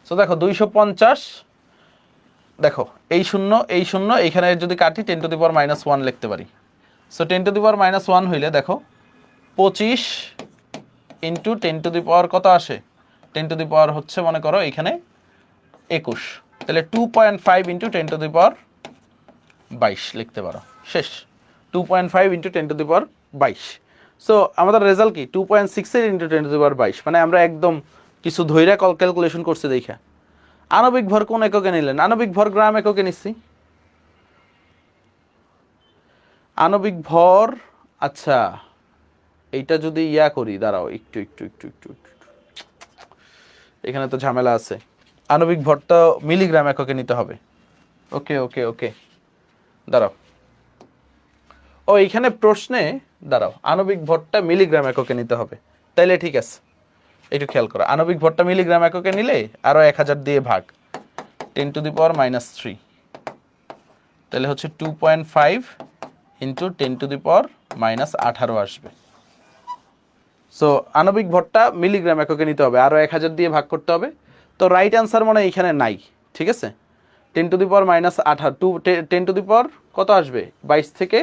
সো দেখো 250, দেখো এই শূন্য এইখানে যদি কাটি 10⁻−1 লিখতে পারি। সো 10⁻−1 হইলে দেখো 25 ইন্টু 10 কত আসে, 10 হচ্ছে মনে করো এখানে 21, তাহলে 2.5 ইন্টু 10⁻22 লিখতে পারো, শেষ। 2.5 ইন্টু 10⁻22। সো আমাদের রেজাল্ট কি 2.68 ইন্টু 10⁻22, মানে আমরা একদম কিছু ধৈর্য ক্যালকুলেশন করছি দেখা। আণবিক ভর কোন এককে নিলেন? আণবিক ভর গ্রাম এককে নিচ্ছি। আণবিক ভর, আচ্ছা এইটা যদি ইয়া করি, দাঁড়াও একটু একটু একটু একটু একটু, এখানে তো ঝামেলা আছে। আণবিক ভরটা মিলিগ্রাম এককে নিতে হবে। ওকে ওকে ওকে, দাঁড়াও, ও এখানে প্রশ্নে, দাঁড়াও, আণবিক ভরটা মিলিগ্রাম এককে নিতে হবে, তাইলে ঠিক আছে। একটু খেয়াল করো, আণবিক ভরটা মিলিগ্রাম এককে নিলে আরো 1000 দিয়ে ভাগ, 10⁻³ তাহলে হচ্ছে 2.5 ইন্টু 10⁻18 আসবে। সো আণবিক ভরটা মিলিগ্রাম এককে নিতে হবে, আরো 1000 দিয়ে ভাগ করতে হবে। তো রাইট অ্যান্সার মনে এখানে নাই, ঠিক আছে। 10⁻18, 10 কত আসবে 22 থেকে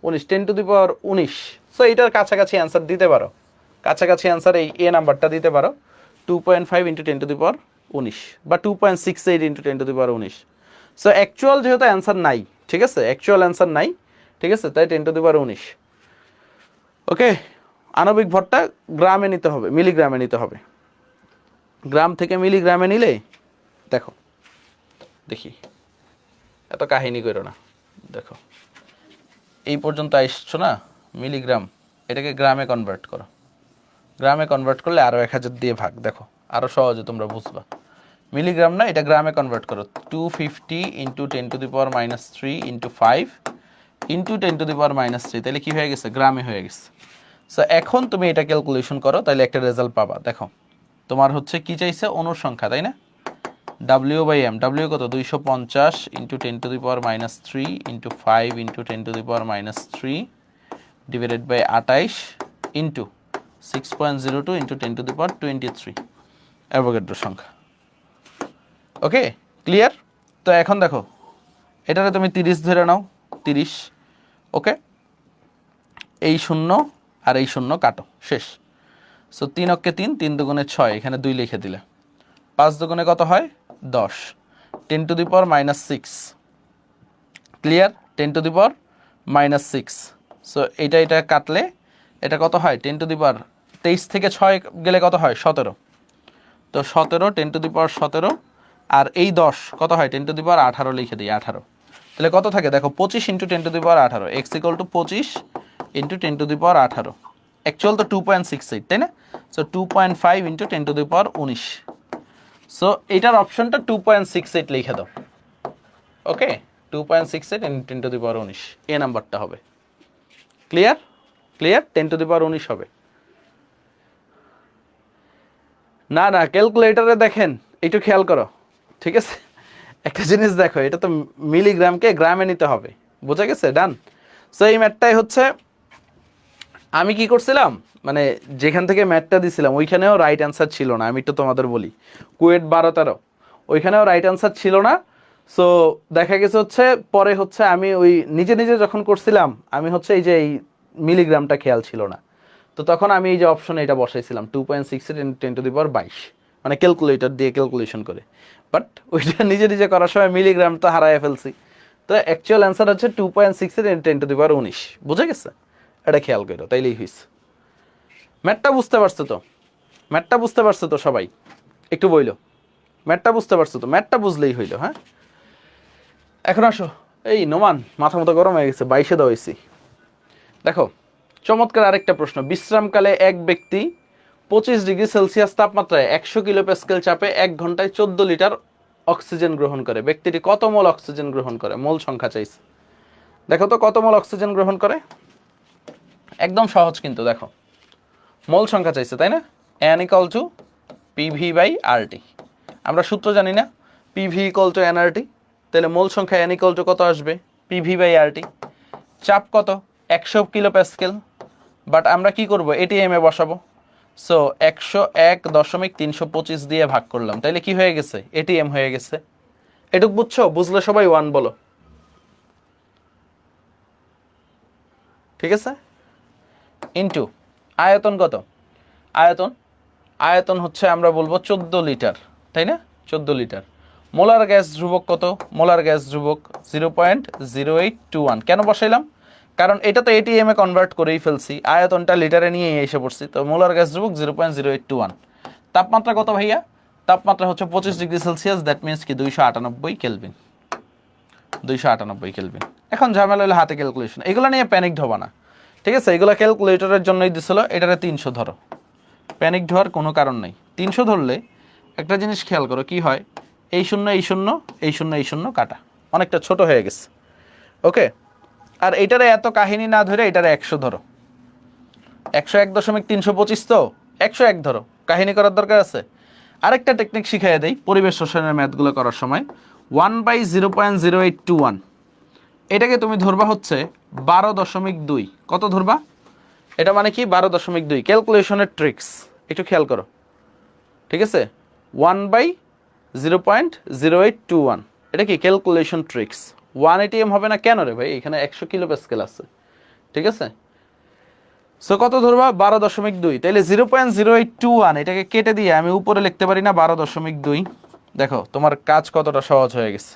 19, 10⁻19। সো এইটার কাছাকাছি অ্যান্সার দিতে পারো, কাছাকাছি অ্যান্সার এই নাম্বারটা দিতে পারো, 2.5 ইন্টু 10⁻19 বা 2.68 ইন্টু 10⁻19। সো অ্যাকচুয়াল যেহেতু অ্যান্সার নাই, ঠিক আছে, অ্যাকচুয়াল অ্যান্সার নাই, ঠিক আছে, তাই 10⁻19। ওকে, আণবিক ভরটা গ্রামে নিতে হবে, মিলিগ্রামে নিতে হবে। গ্রাম থেকে মিলিগ্রামে নিলে দেখো, দেখি এত কাহিনী করো না, দেখো এই পর্যন্ত আসছো না, মিলিগ্রাম, এটাকে গ্রামে কনভার্ট করো। গ্রামে কনভার্ট করলে আরও 1000 দিয়ে ভাগ, দেখো আরও সহজে তোমরা বুঝবা। মিলিগ্রাম না, এটা গ্রামে কনভার্ট করো। 250 ইন্টু 10⁻³ ইন্টু 5 ইন্টু 10⁻³, তাহলে কি হয়ে গেছে, গ্রামে হয়ে গেছে। সো এখন তুমি এটা ক্যালকুলেশন করো, তাহলে একটা রেজাল্ট পাবা। দেখো তোমার হচ্ছে কি চাইছে, অণুর সংখ্যা, তাই না? W/m, W কত, 250 into 10⁻³ into 5 into 10⁻³ divided by 28 into 6.02 into 10⁻23 Avogadro সংখ্যা। Okay, clear? তো এখন দেখো এটারে তুমি 30 ধরে নাও, 30। ওকে, এই শূন্য আর এই শূন্য কাটো, শেষ। সো 3 অক্ষে 3, 3 দুগুণে 6, এখানে 2 লিখে দিলে, 5 দুগুণে কত হয় 10, 10⁻⁻6। ক্লিয়ার? 10⁻⁻6। সো এটা কাটলে এটা কত হয়, 10⁻23 থেকে 6 গেলে কত হয় 17। তো 17, 10⁻17, আর এই 10 কত হয় 10⁻18 লিখে দিই, 18। তাহলে কত থাকে দেখো, 25 into 10⁻18, x equal two 25 into 10⁻18। Actual তো 2.68, তাই না? So 2.5 into 10⁻19। সো এইটার অপশনটা 2.68 লিখে দাও। ওকে, 2.68 ইন্টু 10⁻19, এ নাম্বারটা হবে। ক্লিয়ার? ক্লিয়ার, 10⁻19 হবে। না না, ক্যালকুলেটরে দেখেন, একটু খেয়াল করো, ঠিক আছে। একটা জিনিস দেখো, এটা তো মিলিগ্রামকে গ্রামে নিতে হবে, বোঝা গেছে? ডান। সো এই ম্যাথটাই হচ্ছে আমি কি করছিলাম, মানে যেখান থেকে ম্যাথটা দিছিলাম ওইখানেও রাইট অ্যান্সার ছিল না। আমি একটু তোমাদের বলি, কুয়েট 12-13 ওইখানেও রাইট অ্যান্সার ছিল না। সো দেখা গেছে হচ্ছে পরে হচ্ছে আমি ওই নিজে নিজে যখন করছিলাম, আমি হচ্ছে এই যে এই মিলিগ্রামটা খেয়াল ছিল না, তো তখন আমি এই যে অপশনে এটা বসাইছিলাম 2.68 ইন্টু 10⁻22, মানে ক্যালকুলেটর দিয়ে ক্যালকুলেশন করে। বাট ওইটা নিজে নিজে করার সময় মিলিগ্রাম তো হারায় ফেলছি। তো অ্যাকচুয়াল অ্যান্সার হচ্ছে 2.68 ইন্টু 10⁻19, বুঝে গেছে? এটা খেয়াল করো, তাইলেই হয়েছে। ম্যাথটা বুঝতে পারছো তো? ম্যাথটা বুঝতে পারছো তো সবাই? একটু বইলো। ম্যাথটা বুঝতে পারছো তো? ম্যাথটা বুঝলেই হইলো। হ্যাঁ, এখন আসো, এই নোমান মাথা মতো গরম হয়ে গেছে, 22-এ দাও এসি। দেখো চমৎকার আরেকটা প্রশ্ন। বিশ্রামকালে এক ব্যক্তি 25°C তাপমাত্রায় 100 কিলো প্যাসকেল চাপে 1 ঘন্টায় 14 লিটার অক্সিজেন গ্রহণ করে। ব্যক্তিটি কত মোল অক্সিজেন গ্রহণ করে? মোল সংখ্যা চাইছে। দেখো তো কত মোল অক্সিজেন গ্রহণ করে। একদম সহজ কিন্তু, দেখো মোল সংখ্যা চাইছে তাই না? N = PV/RT। আমরা সূত্র জানি না, PV = nRT। তাহলে মোল সংখ্যা N = কত আসবে? PV/RT। চাপ কত? 100 কিলো প্যাসকেল। বাট আমরা কি করব? এটিএম এ বসাবো। সো 101.325 দিয়ে ভাগ করলাম, তাইলে কি হয়ে গেছে? এটিএম হয়ে গেছে। এটুক বুঝছো? বুঝলে সবাই 1 বলো। ঠিক আছে। ইনটু আয়তন কত? আয়তন হচ্ছে আমরা বলবো 14 লিটার, তাই না? 14 লিটার। মোলার গ্যাস ধ্রুবক কত? মোলার গ্যাস ধ্রুবক 0.0821। কেন বসাইলাম? কারণ এটা তো এটিএম এ কনভার্ট করেই ফেলছি, আয়তনটা লিটারে নিয়ে এসে পড়ছি, তো মোলার গ্যাস ধ্রুবক 0.0821। তাপমাত্রা কত ভাইয়া? তাপমাত্রা হচ্ছে 25°C, দ্যাট মিনস কি 298 কেলভিন। 298 কেলভিন। এখন ঝামেলা হলো হাতে ক্যালকুলেশন, এগুলো নিয়ে প্যানিক হবা না, ঠিক আছে? এগুলো ক্যালকুলেটরের জন্যই দিছিল, এটারে 300 ধরো, প্যানিক হওয়ার কোনো কারণ নেই। 300 ধরলে একটা জিনিস খেয়াল করো, কি হয়? এই শূন্য এই শূন্য এই শূন্য এই শূন্য কাটা, অনেকটা ছোট হয়ে গেছে। ওকে, আর এটারে এত কাহিনী না ধরে এটারে 100 ধরো। 101.325 তো 101 ধরো, কাহিনী করার দরকার আছে? আরেকটা টেকনিক শিখাই দেই পরিবেশ রসায়নের ম্যাথগুলো করার সময়। 1/0.0821 এটাকে তুমি ধরবা হচ্ছে 12.2। কত ধরবা? এটা মানে কি 12.2। ক্যালকুলেশনের ট্রিক্স একটু খেয়াল করো, ঠিক আছে? 1/0.0821 এটা কি ক্যালকুলেশন ট্রিক্স। 1 এটিএম হবে না কেন রে ভাই? এখানে 100 কিলো প্যাসকেল আছে, ঠিক আছে? সো কত ধরবা? 12.2। তাইলে 0.0821 এটাকে কেটে দিয়ে আমি উপরে লিখতে পারি না 12.2? দেখো তোমার কাজ কতটা সহজ হয়ে গেছে।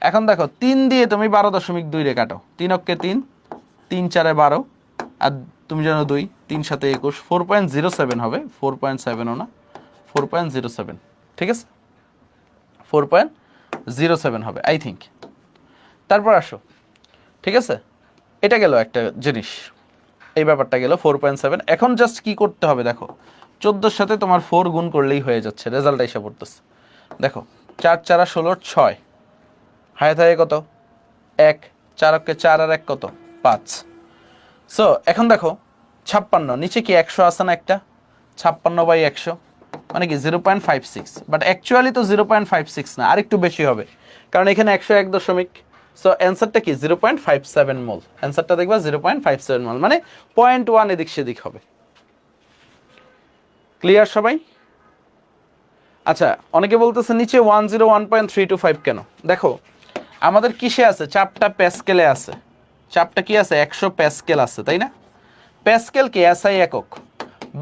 এখন দেখো 3 দিয়ে তুমি 12.2 রে কাটো। 3 অক্ষে 3, 3 4 12, আর তুমি জানো 2, 3 7 21, 4.07 হবে। 4.7ও না, 4.07, ঠিক আছে? 4.07 হবে আই থিঙ্ক। তারপর আসো, ঠিক আছে? এটা গেল একটা জিনিস, এই ব্যাপারটা গেল 4.7। এখন জাস্ট কি করতে হবে দেখো, 14 সাথে তোমার 4 গুণ করলেই হয়ে যাচ্ছে, রেজাল্ট এসে পড়তেছে। দেখো 4 4 16 6, হায় থাকে কত? 1, 4 অক্ষে 4 আর 1 কত? 5। সো এখন দেখো 56, নিচে কি 100 আছে না একটা? 56/100 মানে কি 0.56, বাট অ্যাকচুয়ালি তো 0.56 না, আরেকটু বেশি হবে, কারণ এখানে 101 দশমিক। সো অ্যান্সারটা কি 0.57 মোল। অ্যান্সারটা দেখবা 0.57 মোল, মানে 0.1 এদিক সেদিক হবে। ক্লিয়ার সবাই? আচ্ছা, অনেকে বলতেছে নিচে 101.325 কেন? দেখো আমাদের কিসে আছে? চাপটা প্যাসকেলে আছে। চাপটা কি আছে? 100 প্যাসকেল আছে, তাই না? প্যাসকেল কি এসআই একক,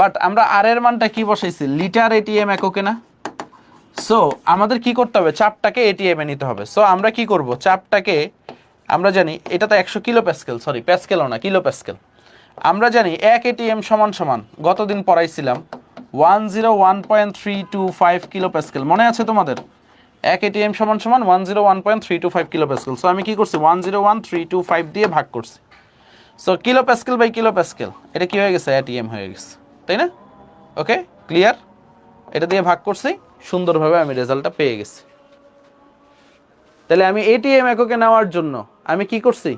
বাট আমরা আর এর মানটা কি বসাইছি? লিটার এটিএম এককে না? সো আমাদের কি করতে হবে? চাপটাকে এটিএম এ নিতে হবে। সো আমরা কি করব? চাপটাকে আমরা জানি এটা তো 100 কিলো প্যাসকেল, সরি প্যাসকেলও না, কিলো প্যাসকেল। আমরা জানি 1 এটিএম সমান সমান, গতদিন পড়াইছিলাম 101.325 কিলো প্যাসকেল, মনে আছে তোমাদের? 1 এটিএম সমান সমান 101.325 কিলো প্যাসকেল। সো আমি কি করছি? 101.325 দিয়ে ভাগ করছি। So kilo pascal by kilo pascal, এটা কি হয়ে গেছে? এটিএম হয়ে গেছে, তাই না? Okay, clear? এটা দিয়ে ভাগ করছি, সুন্দরভাবে আমি রেজাল্টটা পেয়ে গেছি। তাহলে আমি এটিএম এককে নেওয়ার জন্য আমি কি করছি?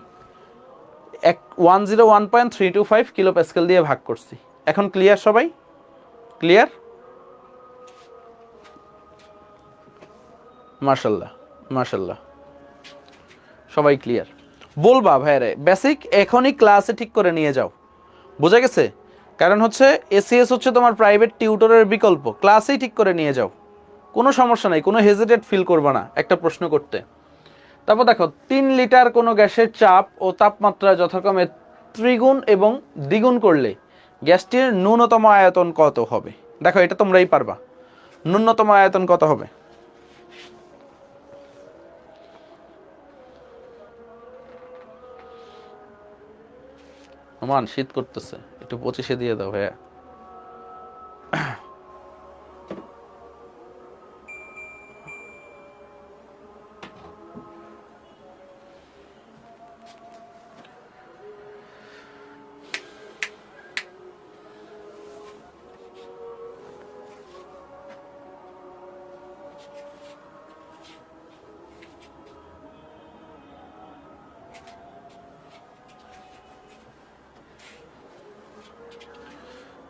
101.325 কিলো প্যাসকেল দিয়ে ভাগ করছি। এখন ক্লিয়ার সবাই? ক্লিয়ার? মাশাল্লাহ মাশাল্লাহ, সবাই ক্লিয়ার। বলবা ভাইরে বেসিক এখনই ক্লাসে ঠিক করে নিয়ে যাও, বোঝা গেছে? কারণ হচ্ছে এসিএস হচ্ছে তোমার প্রাইভেট টিউটরের বিকল্প, ক্লাসেই ঠিক করে নিয়ে যাও, কোনো সমস্যা নাই, কোনো হেজিটেট ফিল করবা না একটা প্রশ্ন করতে। তারপর দেখো 3 লিটার কোনো গ্যাসের চাপ ও তাপমাত্রা যথাক্রমে ত্রিগুণ এবং দ্বিগুণ করলে গ্যাসটির ন্যূনতম আয়তন কত হবে? দেখো এটা তোমরাই পারবা। ন্যূনতম আয়তন কত হবে? মান শীত করতেছে, একটু 25-এ দিয়ে দাও ভাইয়া।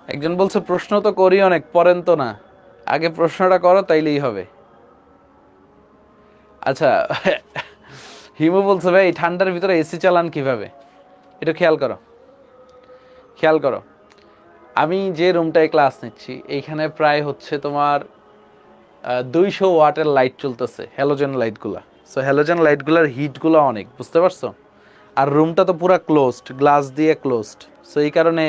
একজন বলছে প্রশ্ন তো করি অনেক, পড়েন তো না, আগে প্রশ্নটা করো তাইলেই হবে। আচ্ছা, হিমু বলছে ভাই ঠান্ডার ভিতরে এসি চালান কিভাবে, এটা খেয়াল করো, খেয়াল করো। আমি যে রুমটায় ক্লাস নিচ্ছি এইখানে প্রায় হচ্ছে তোমার 200 ওয়াটের লাইট চলতেছে, হ্যালোজেন লাইটগুলা। সো হ্যালোজেন লাইটগুলার হিটগুলো অনেক, বুঝতে পারছো? আর রুমটা তো পুরো ক্লোজড, গ্লাস দিয়ে ক্লোজড। সো এই কারণে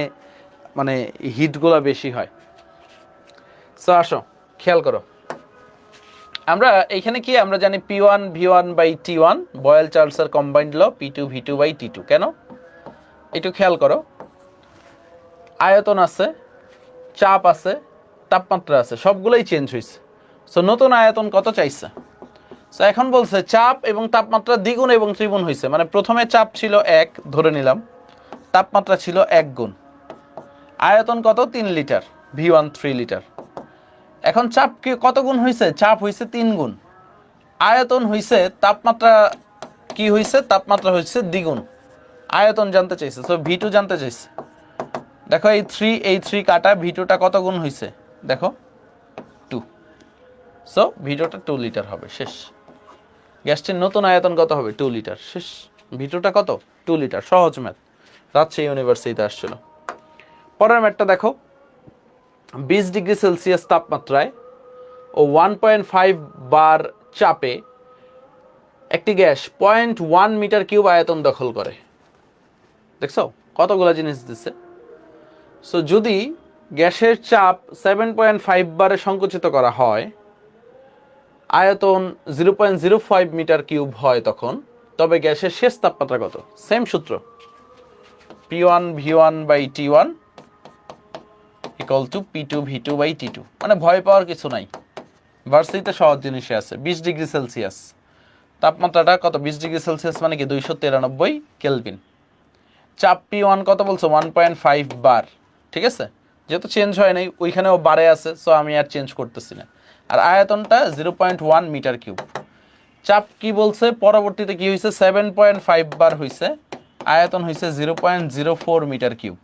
মানে হিটগুলো বেশি হয়। সো আসো খেয়াল করো, আমরা এইখানে কি আমরা জানি P1 V1 by T1 Boyle চার্লসের combined law P2 V2 by T2। কেন একটু খেয়াল করো, আয়তন আছে, চাপ আছে, তাপমাত্রা আছে, সবগুলোই চেঞ্জ হয়েছে। সো নতুন আয়তন কত চাইছে? সো এখন বলছে চাপ এবং তাপমাত্রা দ্বিগুণ এবং ত্রিগুণ হয়েছে। মানে প্রথমে চাপ ছিল 1 ধরে নিলাম, তাপমাত্রা ছিল 1 গুণ, আয়তন কত 3 লিটার, V1 3 লিটার। এখন চাপ কি কত গুণ হয়েছে? চাপ হয়েছে 3 গুণ, আয়তন হয়েছে, তাপমাত্রা কি হয়েছে? তাপমাত্রা হয়েছে দ্বিগুণ, আয়তন জানতে চাইছে। সো V2 জানতে চাইছে। দেখো এই 3 কাটা, V2টা কত গুণ হয়েছে দেখো 2। সো V2টা 2 লিটার হবে, শেষ। গ্যাসটির নতুন আয়তন কত হবে? 2 লিটার, শেষ। V2টা কত? 2 লিটার। সহজ ম্যাথ, রাজশাহী ইউনিভার্সিটিতে আসছিল। পরের ম্যাথটা দেখো, 20 ডিগ্রি সেলসিয়াস তাপমাত্রায় ও 1.5 বার চাপে একটি গ্যাস 0.1 মিটার কিউব আয়তন দখল করে। দেখছো কতগুলো জিনিস দিচ্ছে। সো যদি গ্যাসের চাপ 7.5 বারে সংকুচিত করা হয়, আয়তন 0.05 মিটার কিউব হয় তখন, তবে গ্যাসের শেষ তাপমাত্রা কত? সেম সূত্র, P1 V1 by T1 equal to P2 V2 by T2। মানে ভয় পাওয়ার কিছু নাই, ভার্সিটিতে সহজ জিনিসে আছে। 20 ডিগ্রি সেলসিয়াস তাপমাত্রাটা কত? 20 ডিগ্রি সেলসিয়াস মানে কি 293 কেলভিন। চাপ P1 কত বলছো? 1.5 বার, ঠিক আছে? যেহেতু চেঞ্জ হয় নাই, ওইখানেও বারে আছে, সো আমি আর চেঞ্জ করতেছি না। আর আয়তনটা 0.1 মিটার কিউব। চাপ কি বলছে? পরবর্তীতে কি হয়েছে? 7.5 বার হয়েছে, আয়তন হয়েছে 0.04 মিটার কিউব।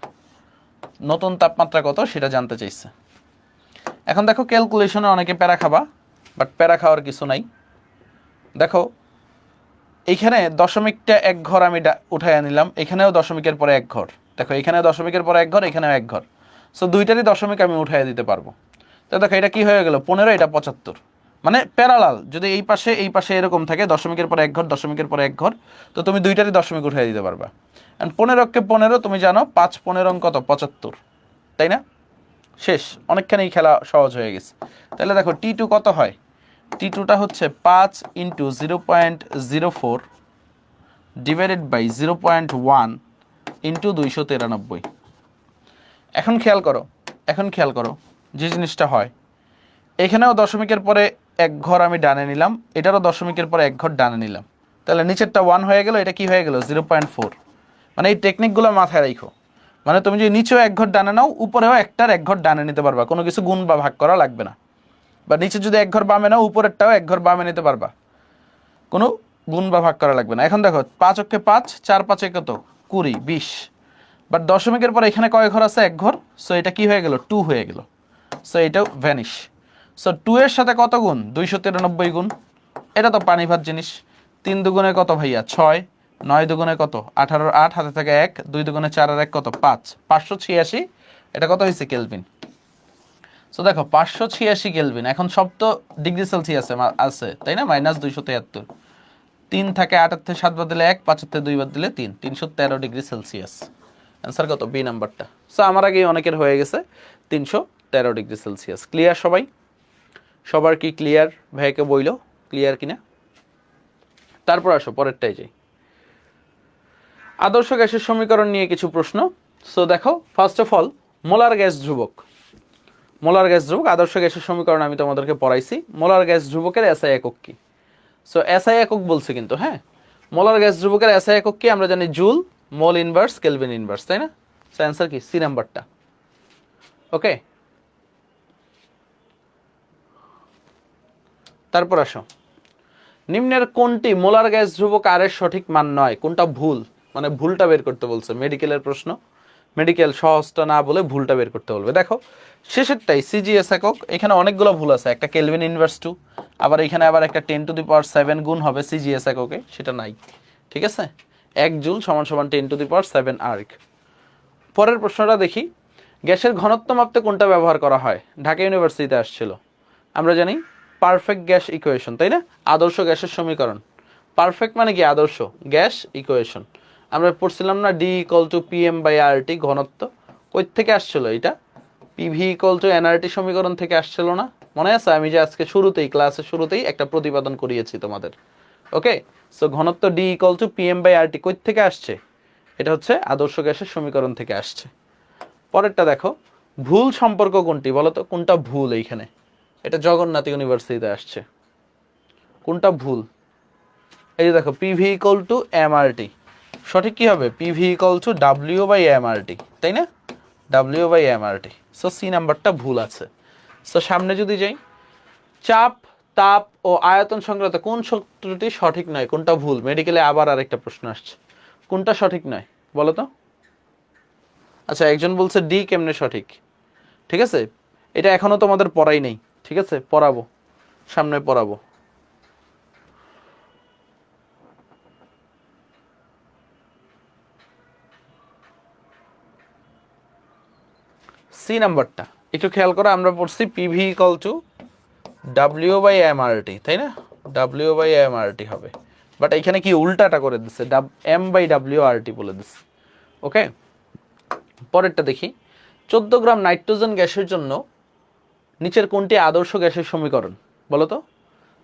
নতুন তাপমাত্রা কত সেটা জানতে চাইছে। এখন দেখো ক্যালকুলেশনে অনেকে প্যারা খাবা, বাট প্যারা খাওয়ার কিছু নাই। দেখো এইখানে দশমিকটা 1 ঘর আমি উঠাইয়া নিলাম, এখানেও দশমিকের পরে 1 ঘর। দেখো এখানে দশমিকের পরে 1 ঘর, এখানেও 1 ঘর। সো দুইটারই দশমিক আমি উঠাইয়া দিতে পারবো। তো দেখো এটা কি হয়ে গেল? 15, এটা 75। মানে প্যারালাল, যদি এই পাশে এরকম থাকে দশমিকের পরে 1 ঘর, দশমিকের পরে 1 ঘর, তো তুমি দুইটারই দশমিক উঠাইয়া দিতে পারবা। অ্যান্ড 15কে 15 তুমি জানো, 5 15 কত? 75, তাই না? শেষ, অনেকখানি খেলা সহজ হয়ে গেছে। তাহলে দেখো T2 কত হয়? T2টা হচ্ছে 5 ইন্টু 0.04 ডিভাইডেড বাই 0.1 ইন্টু 293। এখন খেয়াল করো যে জিনিসটা হয়, এখানেও দশমিকের পরে 1 ঘর আমি ডানে নিলাম, এটারও দশমিকের পরে 1 ঘর ডানে নিলাম, তাহলে নিচেরটা 1 হয়ে গেল, এটা কি হয়ে গেল? 0.4। মানে এই টেকনিকগুলো মাথায় রাখো। মানে তুমি যদি নিচেও 1 ঘর ডানে নাও, উপরেও 1 ঘর ডানে নিতে পারবা, কোনো কিছু গুণ বা ভাগ করা লাগবে না। বা নিচে যদি 1 ঘর বামে নাও, উপরেরটাও 1 ঘর বামে নিতে পারবা, কোনো গুণ বা ভাগ করা লাগবে না। এখন দেখো 5 অক্ষে 5, 4 5 কত? 20 20। বাট দশমিকের পর এখানে কয় ঘর আছে? 1 ঘর। সো এটা কি হয়ে গেল? 2 হয়ে গেল। সো এটাও ভ্যানিশ। সো 2 এর সাথে কত গুণ? 293 গুণ। এটা তো পানি ভাত জিনিস। 3 দুগুণে কত ভাইয়া? 6, 9 দুগুণে কত? 18, 8 হাতে থাকে 1, 2 দুগুণে 4 আর 1 কত? 5, 586। এটা কত হয়েছে? কেলভিন। সো দেখো 586 কেলভিন। এখন সব তো ডিগ্রি সেলসিয়াস আছে, তাই না? -273। 3 থাকে 8 থেকে 7 বাদ দিলে 1, 5 থেকে 2 বাদ দিলে 3, 313 ডিগ্রি সেলসিয়াস। অ্যান্সার কত? বি নাম্বারটা। সো আমার আগে অনেকের হয়ে গেছে 313 ডিগ্রি সেলসিয়াস। ক্লিয়ার সবাই? সবার কি ক্লিয়ার? ভাইকে বইলো ক্লিয়ার কিনা। তারপর আসো পরেরটাই যাই, আদর্শ গ্যাসের সমীকরণ নিয়ে কিছু প্রশ্ন। সো দেখো first of all, molar gas ধ্রুবক। মোলার গ্যাস ধ্রুবক, আদর্শ গ্যাসের সমীকরণ আমি তোমাদেরকে পড়াইছি। মোলার গ্যাস ধ্রুবকের এসআই একক কি? সো এসআই একক বলছে কিন্তু, হ্যাঁ। মোলার গ্যাস ধ্রুবকের এসআই একক কি? আমরা জানি joule, mole inverse, kelvin inverse, তাই না? সো অ্যান্সার কি? সি নাম্বারটা। ওকে, তারপর আসো, নিম্নের কোনটি মোলার গ্যাস ধ্রুবক আর এর সঠিক মান নয়? কোনটা ভুল? মানে ভুলটা বের করতে বলছে, মেডিকেলের প্রশ্ন। মেডিকেল সহজটা না বলে ভুলটা বের করতে বলবে। দেখো শেষেরটাই সিজিএস একক, এখানে অনেকগুলো ভুল আছে, একটা কেলভিন ইনভার্স 2, আবার এখানে আবার একটা 10⁻7 গুণ হবে সিজিএস এককে, সেটা নাই। ঠিক আছে, 1 জুল সমান সমান 10⁻7 আর্ক। পরের প্রশ্নটা দেখি, গ্যাসের ঘনত্ব মাপতে কোনটা ব্যবহার করা হয়? ঢাকা ইউনিভার্সিটিতে আসছিল, আমরা জানি পারফেক্ট গ্যাস ইকুয়েশন, তাই না? আদর্শ গ্যাসের সমীকরণ। পারফেক্ট মানে কি? আদর্শ গ্যাস ইকুয়েশন। আমরা পড়ছিলাম না D = PM/RT ঘনত্ব, কই থেকে আসছিল এটা? PV = NRT সমীকরণ থেকে আসছিল না? মনে আছে আমি যে আজকে শুরুতেই ক্লাসের শুরুতেই একটা প্রতিপাদন করিয়েছি তোমাদের। ওকে, সো ঘনত্ব D = PM/RT কই থেকে আসছে? এটা হচ্ছে আদর্শ গ্যাসের সমীকরণ থেকে আসছে। পরেরটা দেখো, ভুল সম্পর্ক কোনটি বলো তো? কোনটা ভুল এইখানে? এটা জগন্নাথ ইউনিভার্সিটিতে আসছে, কোনটা ভুল? এই যে দেখো PV = MRT, সঠিক কি হবে? PV = W/MRT, তাই না? W/MRT। সো সি নাম্বারটা ভুল আছে। সো সামনে যদি যাই, চাপ, তাপ ও আয়তন সংক্রান্ত কোন সূত্রটি সঠিক নয়? কোনটা ভুল? মেডিকেলে আবার আরেকটা প্রশ্ন আসছে, কোনটা সঠিক নয় বলো তো? আচ্ছা, একজন বলছে ডি কেমনে সঠিক। ঠিক আছে, এটা এখনো তোমাদের পড়াই নেই, ঠিক আছে, পড়াবো, সামনে পড়াবো। সি নাম্বারটা একটু খেয়াল করো, আমরা পড়ছি PV = W/MRT, তাই না? W/MRT হবে, বাট এখানে কি উল্টাটা করে দিচ্ছে, M/WRT বলে দিচ্ছে। ওকে, পরেরটা দেখি, 14 গ্রাম নাইট্রোজেন গ্যাসের জন্য নিচের কোনটি আদর্শ গ্যাসের সমীকরণ বলো তো?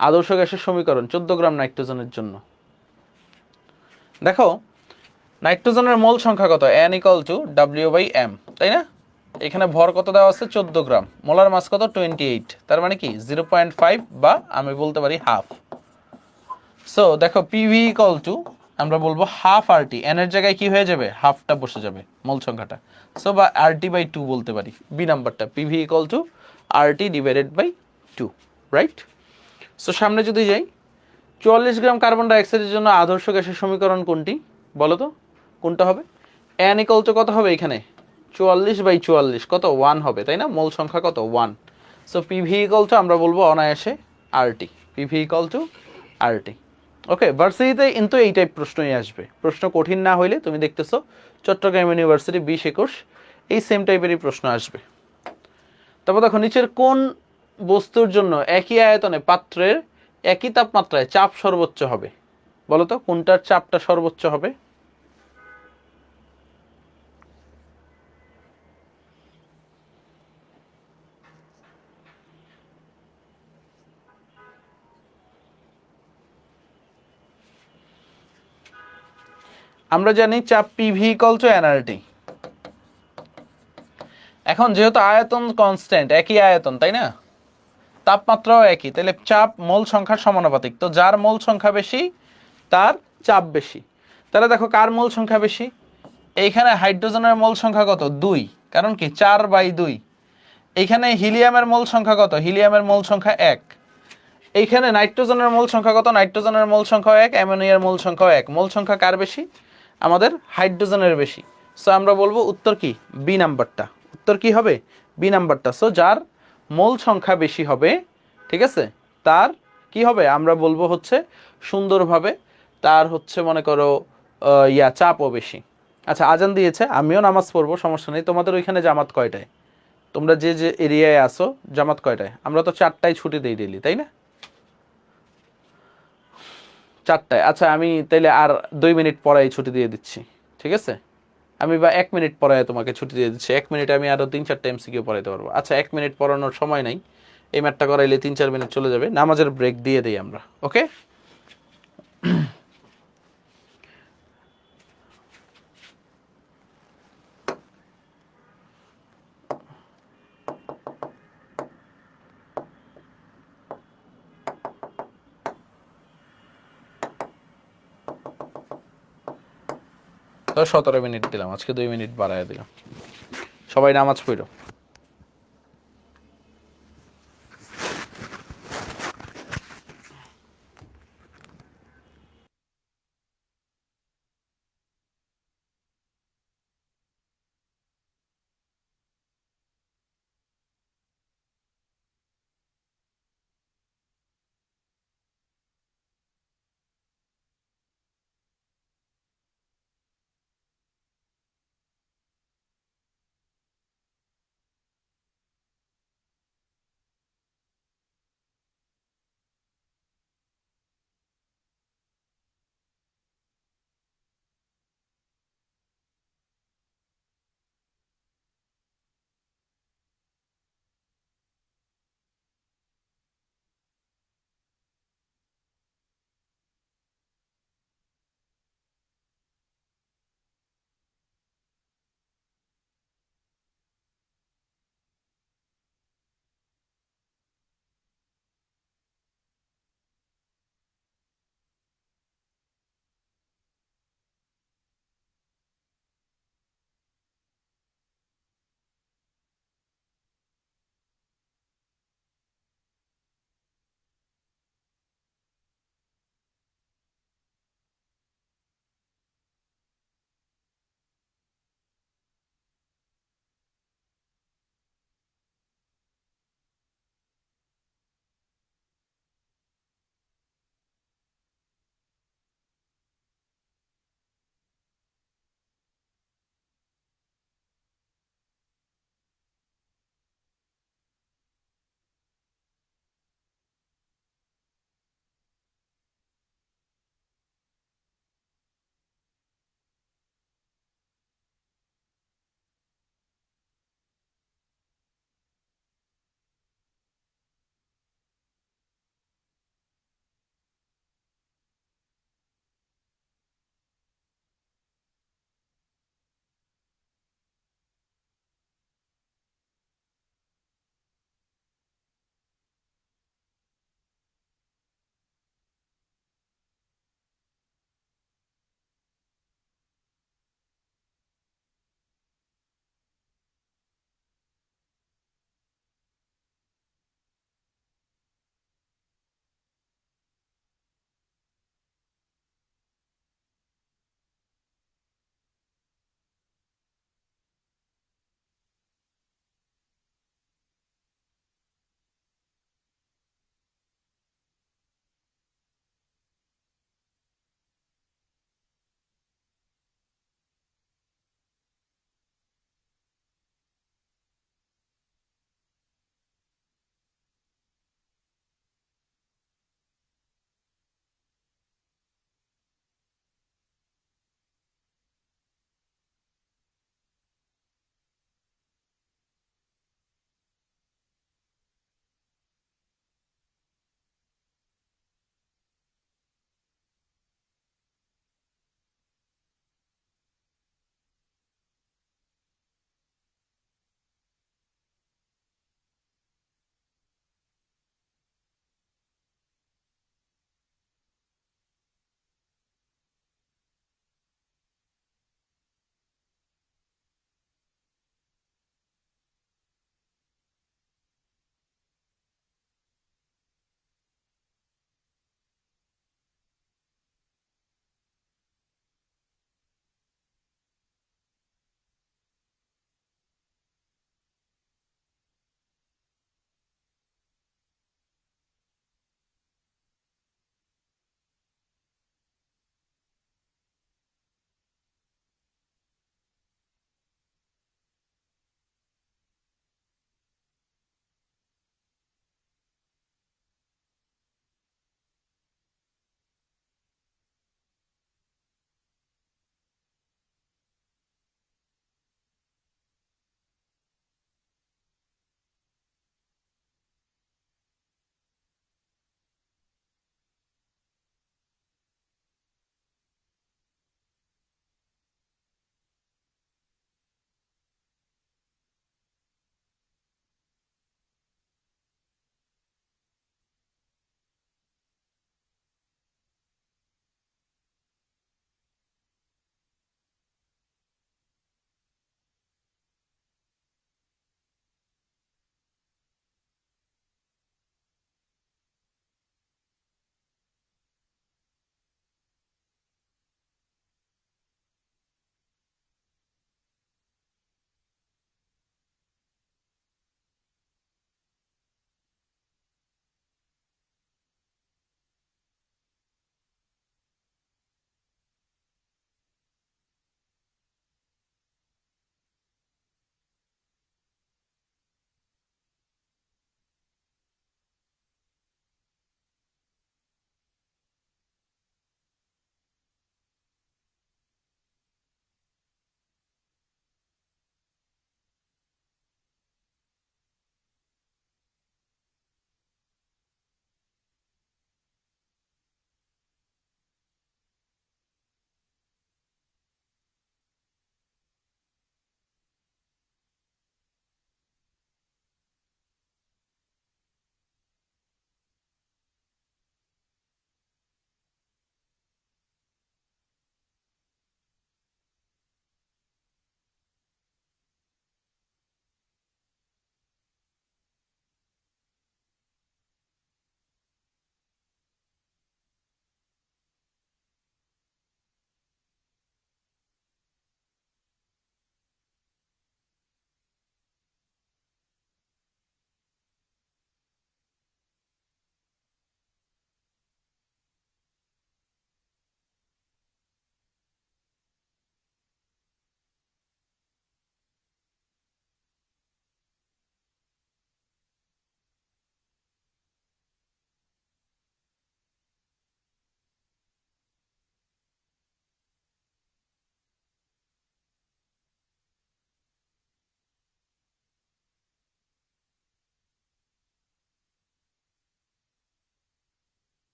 আদর্শ গ্যাসের সমীকরণ 14 গ্রাম নাইট্রোজেনের জন্য। দেখো নাইট্রোজেনের মোল সংখ্যা কত? N = W/M, তাই না? এখানে ভর কত দেওয়া আছে? 14 গ্রাম। মোলার মাস কত? 28, তার মানে কি 0.5 বা আমি বলতে পারি হাফ। সো দেখো PV আমরা বলবো হাফ RT, N এর জায়গায় কি হয়ে যাবে? হাফটা বসে যাবে মোল সংখ্যাটা। সো বা RT/2 বলতে পারি, বি নাম্বারটা PV = RT/2, রাইট? সো সামনে যদি যাই, 44 গ্রাম কার্বন ডাইঅক্সাইডের জন্য আদর্শ গ্যাসের সমীকরণ কোনটি বলো তো? কোনটা হবে? N = কত হবে এখানে? 44/44 কত? 1 হবে, তাই না? মোল সংখ্যা কত? 1। সো PV আমরা বলবো অনায়াসে RT, PV = RT। ওকে, ভার্সিটিতে কিন্তু এই টাইপ প্রশ্নই আসবে, প্রশ্ন কঠিন না হইলে, তুমি দেখতেছো চট্টগ্রাম ইউনিভার্সিটি 20-21 এই সেম টাইপেরই প্রশ্ন আসবে। তারপর দেখো, নিচের কোন বস্তুর জন্য একই আয়তনে পাত্রের একই তাপমাত্রায় চাপ সর্বোচ্চ হবে বলো তো? কোনটার চাপটা সর্বোচ্চ হবে? আমরা জানি চাপ PV = NRT। এখন যেহেতু আয়তন কনস্ট্যান্ট, একই আয়তন, তাই না? তাপমাত্রাও একই, তাহলে চাপ মোল সংখ্যার সমানুপাতিক। তো যার মোল সংখ্যা বেশি তার চাপ বেশি। তাহলে দেখো কার মোল সংখ্যা বেশি? এইখানে হাইড্রোজেনের মোল সংখ্যা কত? 2, কারণ কি 4/2। এইখানে হিলিয়ামের মোল সংখ্যা কত? হিলিয়ামের মোল সংখ্যা 1। এইখানে নাইট্রোজেনের মোল সংখ্যা কত? নাইট্রোজেনের মোল সংখ্যা 1, অ্যামোনিয়ার মোল সংখ্যা 1। মোল সংখ্যা কার বেশি? আমাদের হাইড্রোজেনের বেশি। সো আমরা বলবো উত্তর কি? বি নাম্বারটা। উত্তর কি হবে? বি নাম্বারটা। সো যার মোল সংখ্যা বেশি হবে, ঠিক আছে, তার কি হবে? আমরা বলবো হচ্ছে সুন্দরভাবে তার হচ্ছে মনে করো চাপও বেশি। আচ্ছা, আজান দিয়েছে, আমিও নামাজ পড়বো, সমস্যা নেই। তোমাদের ওইখানে জামাত কয়টায়? তোমরা যে যে এরিয়ায় আসো জামাত কয়টায়? আমরা তো 4টায় ছুটি দিই ডেলি, তাই না? 4টায়। আচ্ছা, আমি তাইলে আর 2 মিনিট পরেই ছুটি দিয়ে দিচ্ছি, ঠিক আছে? আমি বা 1 মিনিট পরে তোমাকে ছুটি দিয়ে দিচ্ছি। 1 মিনিটে আমি আরো 3-4টা MCQ পড়াইতে পারবো। আচ্ছা, 1 মিনিট পড়ানোর সময় নাই, এই ম্যাটটা করাইলে 3-4 মিনিট চলে যাবে। নামাজের ব্রেক দিয়ে দিই আমরা, ওকে? তো 17 মিনিট দিলাম, আজকে 2 মিনিট বাড়ায় দিলাম। সবাই নামাজ পড়ো।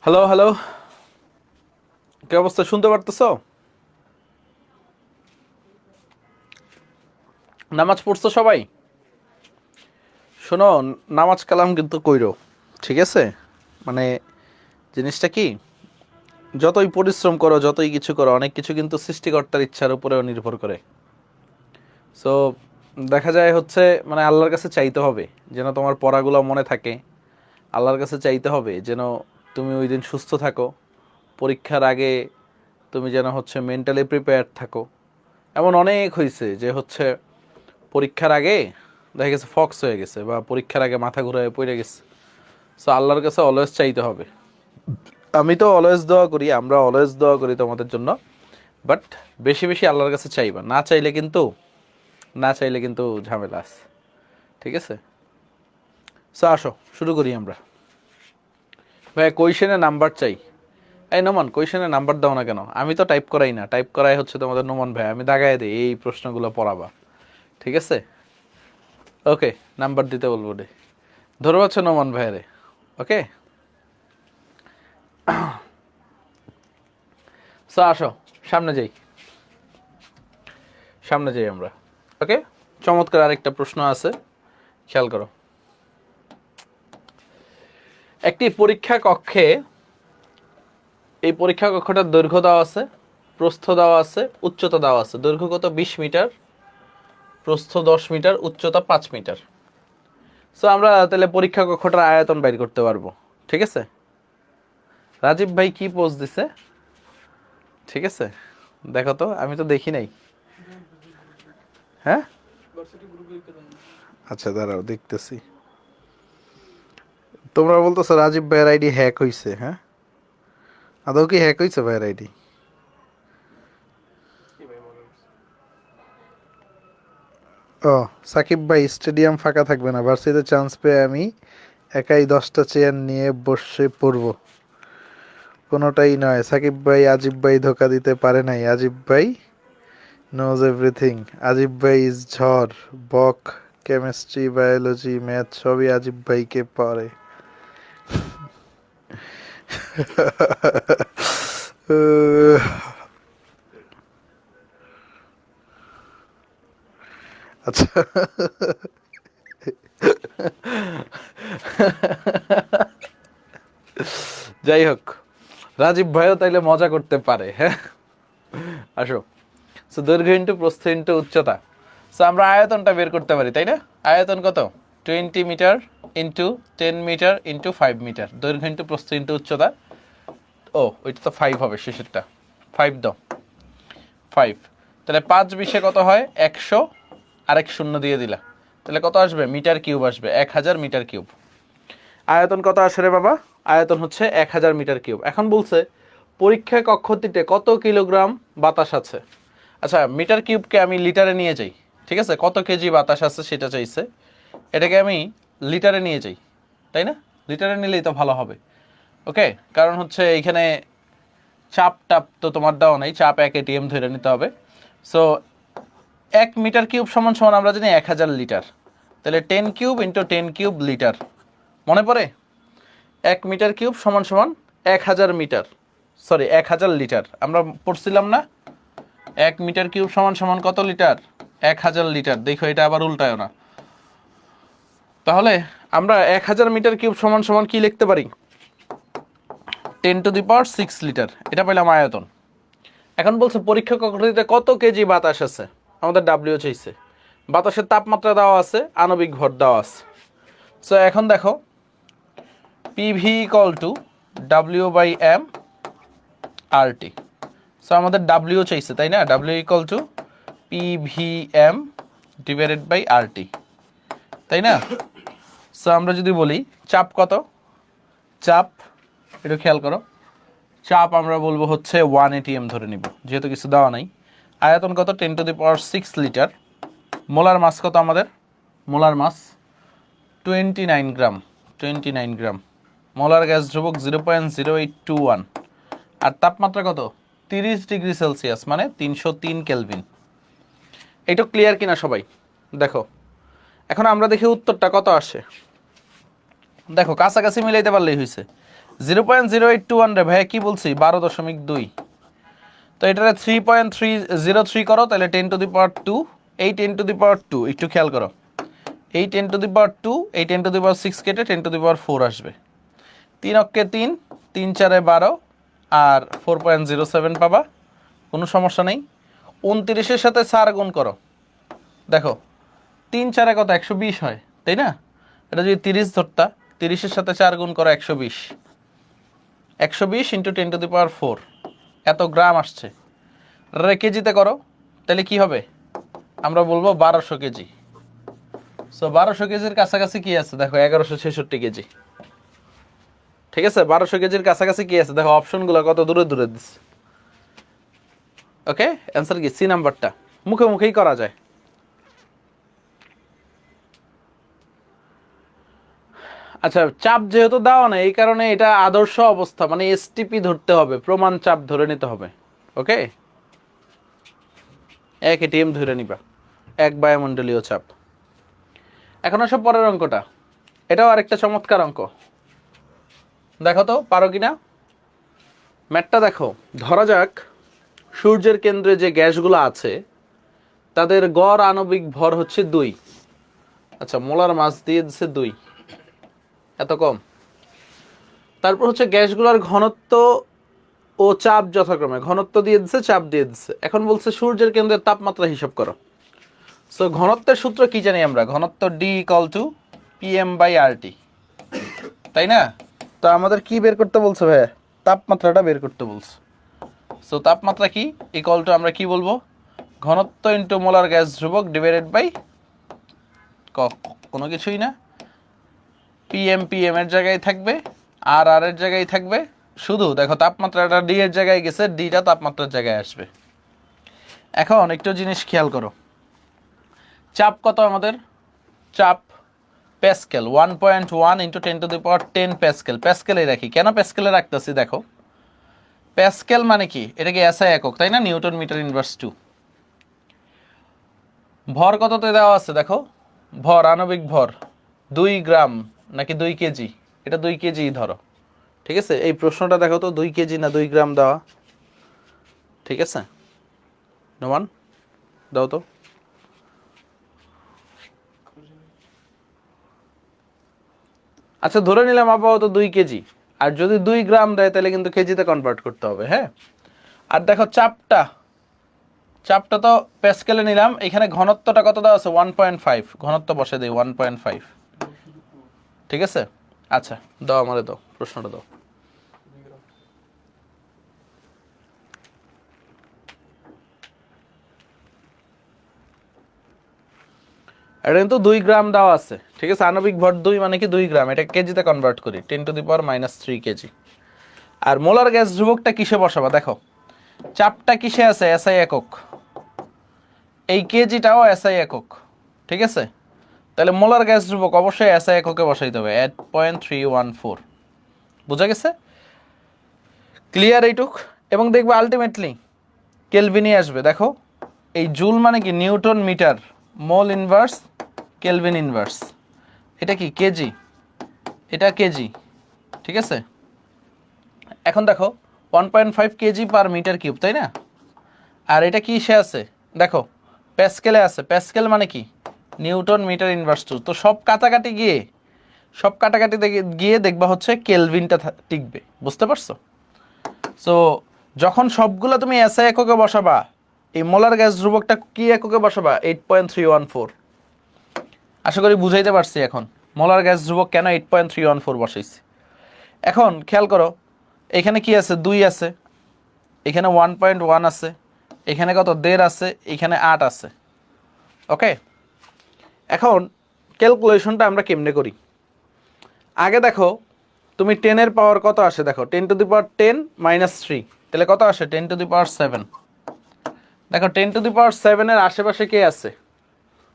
হ্যালো হ্যালো, কি অবস্থা, শুনতে পারতেছো? নামাজ পড়ছো সবাই? শোনো, নামাজ কালাম কিন্তু কইরো, ঠিক আছে? মানে জিনিসটা কি, যতই পরিশ্রম করো, যতই কিছু করো, অনেক কিছু কিন্তু সৃষ্টিকর্তার ইচ্ছার উপরেও নির্ভর করে। সো দেখা যায় হচ্ছে মানে আল্লাহর কাছে চাইতে হবে যেন তোমার পড়াগুলো মনে থাকে। আল্লাহর কাছে চাইতে হবে যেন তুমি ওই দিন সুস্থ থাকো, পরীক্ষার আগে তুমি যেন হচ্ছে মেন্টালি প্রিপেয়ার্ড থাকো। এমন অনেক হয়েছে যে হচ্ছে পরীক্ষার আগে দেখা গেছে ফক্স হয়ে গেছে, বা পরীক্ষার আগে মাথা ঘুরায় পড়ে গেছে। সো আল্লাহর কাছে অলওয়েজ চাইতে হবে। আমি তো অলওয়েজ দোয়া করি, আমরা অলওয়েজ দোয়া করি তোমাদের জন্য, বাট বেশি বেশি আল্লাহর কাছে চাইবা, না চাইলে কিন্তু ঝামেলা আছে, ঠিক আছে? সো আসো শুরু করি আমরা। ভাই কোয়েশনে নাম্বার চাই। এই নোমান, কোয়েশনে নাম্বার দাও না কেন? আমি তো টাইপ করাই না, টাইপ করাই হচ্ছে তোমাদের নোমান ভাই, আমি দাগায় দিই এই প্রশ্নগুলো পড়াবা, ঠিক আছে? ওকে, নাম্বার দিতে বলবো রে, ধরে পাচ্ছ নোমান ভাইয়ারে? ওকে, সো আসো সামনে যাই, সামনে যাই আমরা। ওকে, চমৎকার আরেকটা প্রশ্ন আছে, খেয়াল করো। একটি পরীক্ষা কক্ষে, এই পরীক্ষা কক্ষটার দৈর্ঘ্য দেওয়া আছে, প্রস্থ দেওয়া আছে, উচ্চতা দেওয়া আছে। দৈর্ঘ্য কত? 20 মিটার, প্রস্থ 10 মিটার, উচ্চতা 5 মিটার। সো আমরা তাহলে পরীক্ষা কক্ষটার আয়তন বাইর করতে পারবো, ঠিক আছে? রাজীব ভাই কি পোজ দিছে, ঠিক আছে? দেখো তো, আমি তো দেখি নাই। হ্যাঁ, আচ্ছা দাঁড়াও দেখতেছি। তোমরা বলতেছো রাজীব ভাইয়ের আইডি হ্যাক হইছে, হ্যাঁ? আদৌ কি হ্যাক হইছে ভাইয়ের আইডি? ও, সাকিব ভাই স্টেডিয়াম ফাঁকা থাকবে না, ভার্সিটিতে চান্স পেয়ে আমি একাই 10টা চেয়ার নিয়ে বসে পড়বো। কোনোটাই নয়, সাকিব ভাই আজিব ভাই ধোকা দিতে পারে নাই। আজিব ভাই নোজ এভরিথিং। আজিব ভাই ইজ ঝড়, বক, কেমিস্ট্রি, বায়োলজি, ম্যাথ সবই আজিব ভাইকে পড়ে। আচ্ছা, যাই হোক, রাজীব ভাইও তাইলে মজা করতে পারে, হ্যাঁ? আসো, সো দৈর্ঘ্য ইন্টু প্রস্থ ইন্টু উচ্চতা। সো আমরা আয়তনটা বের করতে পারি, তাই না? আয়তন কত? 20 metre into 10 metre into 5 metre. দৈর্ঘ্য ইন্টু প্রস্থ ইন্টু উচ্চতা। ও, ওইটা তো 5 হবে, শেষেরটা 5 দাও, 5। তাহলে 5 20 কত হয়? 100, আরেক শূন্য দিয়ে দিলা, তাহলে কত আসবে? মিটার কিউব আসবে, 1000 মিটার কিউব। আয়তন কত আসে রে বাবা? আয়তন হচ্ছে 1000 মিটার কিউব। এখন বলছে পরীক্ষা কক্ষটিতে কত কিলোগ্রাম বাতাস আছে। আচ্ছা, মিটার কিউবকে আমি লিটারে নিয়ে যাই, ঠিক আছে? কত কেজি বাতাস আছে সেটা চাইছে, এটাকে আমি লিটারে নিয়ে যাই, তাই না? লিটারে নিলেই তো ভালো হবে। ওকে, কারণ হচ্ছে এইখানে চাপ টাপ তো তোমার দেওয়া নাই, চাপ 1 ATM ধরে নিতে হবে। সো 1 মিটার কিউব সমান সমান আমরা জানি 1000 লিটার, তাহলে 10 কিউব ইন্টু 10 কিউব লিটার। মনে পড়ে? 1 মিটার কিউব সমান সমান 1000 মিটার, সরি 1000 লিটার আমরা পড়ছিলাম না? 1 মিটার কিউব সমান সমান কত লিটার? 1000 লিটার। দেখো, এটা আবার উল্টায় না। তাহলে আমরা 1000 মিটার কিউব সমান সমান কি লিখতে পারি? 10⁶ লিটার। এটা পেলাম আয়তন। এখন বলছে পরীক্ষা কক্ষটিতে কত কেজি বাতাস আছে, আমাদের ডাব্লিউ চাইছে। বাতাসের তাপমাত্রা দেওয়া আছে, আণবিক ভর দেওয়া আছে। সো এখন দেখো, PV equal to W/m RT। So আমাদের ডাব্লিউ চাইছে, তাই না? W equal to PVM divided by RT, তাই না? সো আমরা যদি বলি চাপ কত, চাপ একটু খেয়াল করো, চাপ আমরা বলবো হচ্ছে 1 ATM ধরে নিব, যেহেতু কিছু দেওয়া নাই। আয়তন কত? 10⁶ লিটার। মোলার মাস কত আমাদের? মোলার মাস 29 গ্রাম, 29 গ্রাম। মোলার গ্যাস ধ্রুবক 0.0821। আর তাপমাত্রা কত? 30°C, মানে 303 কেলভিন। এটা ক্লিয়ার কিনা সবাই? দেখো, এখন আমরা দেখি উত্তরটা কত আসে। দেখো, কাছাকাছি মিলাইতে পারলেই হয়েছে। 0.0821 রে ভাইয়া কি বলছি 12.2, তো এটারে 3.303 করো তাহলে 10⁻², এই 10⁻², একটু খেয়াল করো, এই 10⁻², এই 10⁻6 কেটে 10⁻4 আসবে, 3 অক্কে 3, 3 4 12 আর 4.07 পাবা, কোনো সমস্যা নেই। 29-এর সাথে 4 গুণ করো, দেখো 3 4 কত 120 হয়, তাই না? এটা যদি 30 ধরতা, 30-এর সাথে 4 গুণ করো 120, 120 ইন্টু 10⁻4, এত গ্রাম আসছে। কেজিতে করো তাহলে কি হবে, আমরা বলবো 1200 কেজি। সো 1200 কেজির কাছাকাছি কি আছে দেখো, 1166 কেজি। ঠিক আছে, 1200 কেজির কাছাকাছি কি আছে দেখো, অপশনগুলো কত দূরে দূরে দিচ্ছে। ওকে, অ্যান্সার কি? সি নাম্বারটা মুখে মুখেই করা যায়। আচ্ছা, চাপ যেহেতু দেওয়া না, এই কারণে এটা আদর্শ অবস্থা, মানে এসটিপি ধরতে হবে, প্রমাণ চাপ ধরে নিতে হবে। ওকে, 1 এটিএম ধরে নিবা, 1 বায়ুমণ্ডলীয় চাপ। এখন আসো পরের অঙ্কটা, এটাও আরেকটা চমৎকার অঙ্ক, দেখো তো পারো কিনা। ম্যাটটা দেখো, ধরা যাক সূর্যের কেন্দ্রে যে গ্যাসগুলো আছে তাদের গড় আণবিক ভর হচ্ছে 2। আচ্ছা, মোলার মাস দিয়ে দিচ্ছে 2, এত কম। তারপর হচ্ছে গ্যাসগুলোর ঘনত্ব ও চাপ যথাক্রমে, ঘনত্ব দিয়ে দিচ্ছে, চাপ দিয়ে দিচ্ছে। এখন বলছে সূর্যের কেন্দ্রের তাপমাত্রা হিসাব করো। সো ঘনত্বের সূত্র কি জানি আমরা, ঘনত্ব ডি ইকুয়াল টু PM/RT, তাই না? তো আমাদের কি বের করতে বলছে ভাই? তাপমাত্রাটা বের করতে বলছে। সো তাপমাত্রা কি ইকুয়াল টু, আমরা কি বলবো, ঘনত্ব ইন্টু মোলার গ্যাস ধ্রুবক ডিভাইডেড বাই কোনো কিছুই না, PM এর জায়গায় থাকবে, আর এর জায়গায় থাকবে, শুধু দেখো তাপমাত্রাটা ডি এর জায়গায় গেছে, ডিটা তাপমাত্রার জায়গায় আসবে। এখন একটু জিনিস খেয়াল করো, চাপ কত আমাদের, চাপ প্যাসকেল, 1.1 ইন্টু 10⁻10 প্যাসকেল। প্যাসকেলে রাখি, কেন প্যাসকেলে রাখতেছি দেখো, প্যাসকেল মানে কি, এটা কি এসআই একক, তাই না? Newton metre inverse 2। ভর কততে দেওয়া আছে দেখো, ভর আণবিক ভর 2 গ্রাম নাকি 2 কেজি, এটা 2 কেজি ধরো। ঠিক আছে, এই প্রশ্নটা দেখো তো 2 কেজি না 2 গ্রাম দেওয়া। ঠিক আছে, নোমান দাও তো। আচ্ছা, ধরে নিলাম আপাতত 2 কেজি, আর যদি 2 গ্রাম দেয় তাহলে কিন্তু কেজিতে কনভার্ট করতে হবে। হ্যাঁ, আর দেখো চাপটা, চাপটা তো প্যাসকেলে নিলাম, এখানে ঘনত্বটা কত দেওয়া আছে 1.5, ঘনত্ব বসে দেই 1.5। ঠিক আছে, আচ্ছা দাও আমারে, দাও প্রশ্নটা দাও। এটা কিন্তু 2 গ্রাম দেওয়া আছে। ঠিক আছে, আণবিক ভর 2 মানে কি 2 গ্রাম, এটা কেজিতে কনভার্ট করি 10⁻³ কেজি। আর মোলার গ্যাস ধ্রুবকটা কিসে বসাবা দেখো, চাপটা কিসে আছে, এসআই একক, এই কেজিটাও এসআই একক। ঠিক আছে, তাহলে মোলার গ্যাস ধ্রুবক অবশ্যই এসআই এককে বসাইতে হবে 8.314। বুঝা গেছে? ক্লিয়ার এইটুক? এবং দেখবে আলটিমেটলি কেলভিনই আসবে। দেখো এই জুল মানে কি newton metre, mole inverse kelvin inverse, এটা কি কেজি, এটা কেজি। ঠিক আছে, এখন দেখো 1.5 কেজি পার মিটার কিউব, তাই না? আর এটা কি সে আছে দেখো, প্যাসকেলে আছে। প্যাসকেল মানে কি নিউটন মিটার ইনভার্স 2। তো সব কাটাকাটি গিয়ে দেখবা হচ্ছে কেলভিনটা টিকবে। বুঝতে পারছো? সো যখন সবগুলো তুমি এসআই এককে বসাবা, এই মোলার গ্যাস ধ্রুবকটা কি এককে বসাবা 8.314। আশা করি বুঝাইতে পারছি এখন মোলার গ্যাস ধ্রুবক কেন 8.314 বসাইছি। এখন খেয়াল করো, এখানে কি আছে, 2 আছে, এখানে 1.1 আছে, এখানে কত 1.5 আছে, এখানে 8 আছে। ওকে, এখন ক্যালকুলেশনটা আমরা কেমনে করি, আগে দেখো তুমি 10 এর পাওয়ার কত আসে দেখো, 10⁻10 - 3, তাহলে কত আসে 10⁻7। দেখো 10⁻7 এর আশেপাশে কে আছে,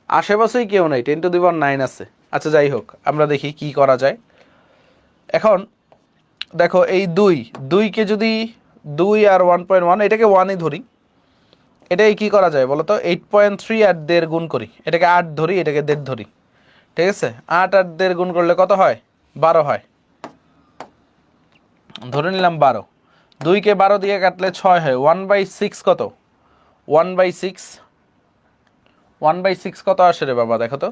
আশেপাশেই কেউ নাই, 10⁹ আছে। আচ্ছা যাই হোক, আমরা দেখি কি করা যায়। এখন দেখো এই 2কে যদি 2 আর 1.1, এটাকে 1ই ধরি, এটাই কি করা যায় বলো তো, 8.3 আর 1.5 গুণ করি, এটাকে 8 ধরি, এটাকে 1.5 ধরি। ঠিক আছে, 8 আর 1.5 গুণ করলে কত হয়, 12 হয়। ধরে নিলাম 12, 2কে 12 দিয়ে কাটলে 6 হয়, 1/6 কত? 1/6, 1/6 কত আসে রে বাবা দেখো তো,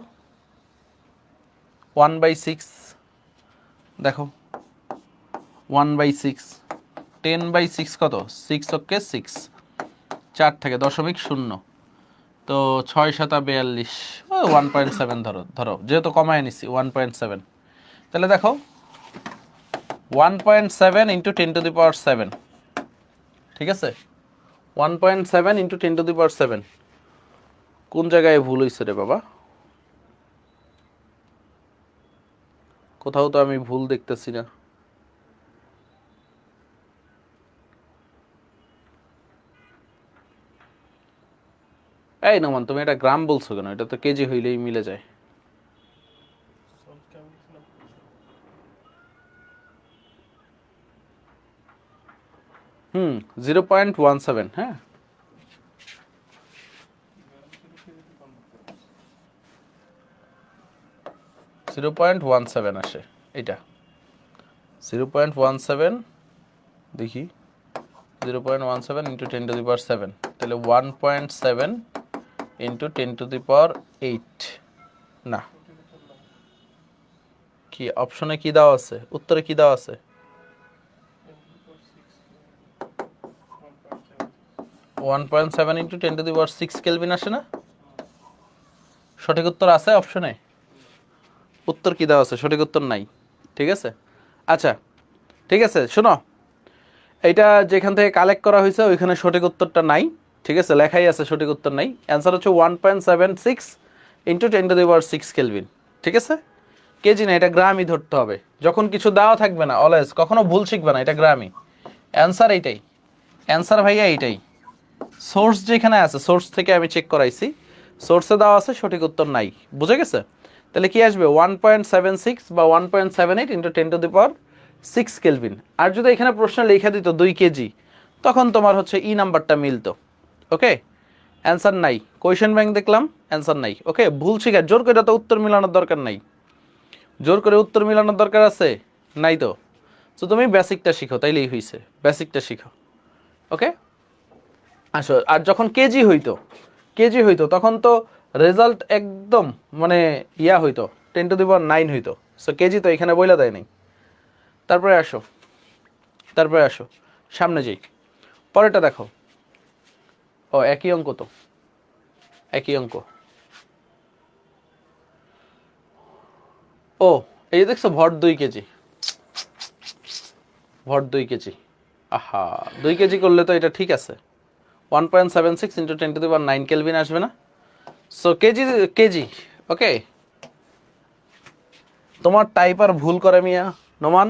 1/6 দেখো, 1/6, 10/6 কত? 6 ওকে 6, 4 থেকে 0.0, তো 6×7 = 42, 1.7 ধরো, যেহেতু কমায় নিছি 1.7, তাহলে দেখো 1.7 × 10⁻7, ঠিক আছে, 1.7 × 10⁻7, কোন জায়গায় ভুল হয়েছে রে বাবা? কোথাও তো আমি ভুল দেখতেছি না। এই নমান, তুমি এটা গ্রাম বলছো কেন? এটা তো কেজি হইলেই মিলে যায়। হুম, 0.17, হ্যাঁ, জিরো পয়েন্ট ওয়ান সেভেন আসে এটা, 0.17, দেখি 0.17 × 10⁻7, তাহলে 1.7 × 10⁸, না, কি অপশনে কি দেওয়া আছে, উত্তরে কি দেওয়া আছে? 1.7 × 10⁶ কেলভিন আসে না? সঠিক উত্তর আছে অপশনে? উত্তর কি দেওয়া আছে? সঠিক উত্তর নাই, ঠিক আছে। আচ্ছা ঠিক আছে, শোনো, এইটা যেখান থেকে কালেক্ট করা হয়েছে ওইখানে সঠিক উত্তরটা নাই, ঠিক আছে, লেখাই আছে সঠিক উত্তর নাই। অ্যান্সার হচ্ছে 1.76 × 10⁶ কেলভিন, ঠিক আছে। কেজি না, এটা গ্রামই ধরতে হবে। যখন কিছু দেওয়া থাকবে না অলওয়েজ, কখনো ভুল শিখবে না, এটা গ্রামই। অ্যান্সার এইটাই, অ্যান্সার ভাইয়া এইটাই। সোর্স যেখানে আছে, সোর্স থেকে আমি চেক করাইছি, সোর্সে দেওয়া আছে, সঠিক উত্তর নাই, বুঝে গেছে। তাহলে কি আসবে? 1.76 বা 1.78 × 10⁶ কেলভিন। আর যদি এখানে প্রশ্ন লেখা দিত 2 কেজি, তখন তোমার হচ্ছে ই নাম্বারটা মিলতো। ওকে, অ্যান্সার নাই, কোয়েশ্চেন ব্যাংক দেখলাম, অ্যান্সার নাই। ওকে, ভুল শিখা জোর করে তো উত্তর মিলানোর দরকার নাই, জোর করে উত্তর মিলানোর দরকার আছে নাই তো। তো তুমি বেসিকটা শিখো, তাইলেই হয়েছে, বেসিকটা শিখো। ওকে, আসো। আর যখন কেজি হইতো তখন তো রেজাল্ট একদম মানে ইয়া হইতো, 10⁹ হইতো। সো কেজি তো এখানে বইলা দেয় নাই। তারপরে আসো সামনে যাই, পরেরটা দেখো। ও একই অঙ্ক, তো একই অঙ্ক। ও এই যে দেখছো, ভর 2 কেজি, ভর 2 কেজি। আহা, 2 কেজি করলে তো এটা ঠিক আছে, 1.76 × 10⁹ কেলভিন আসবে না? So KG, KG. ওকে, তোমার টাইপার ভুল করে মিয়া নোমান।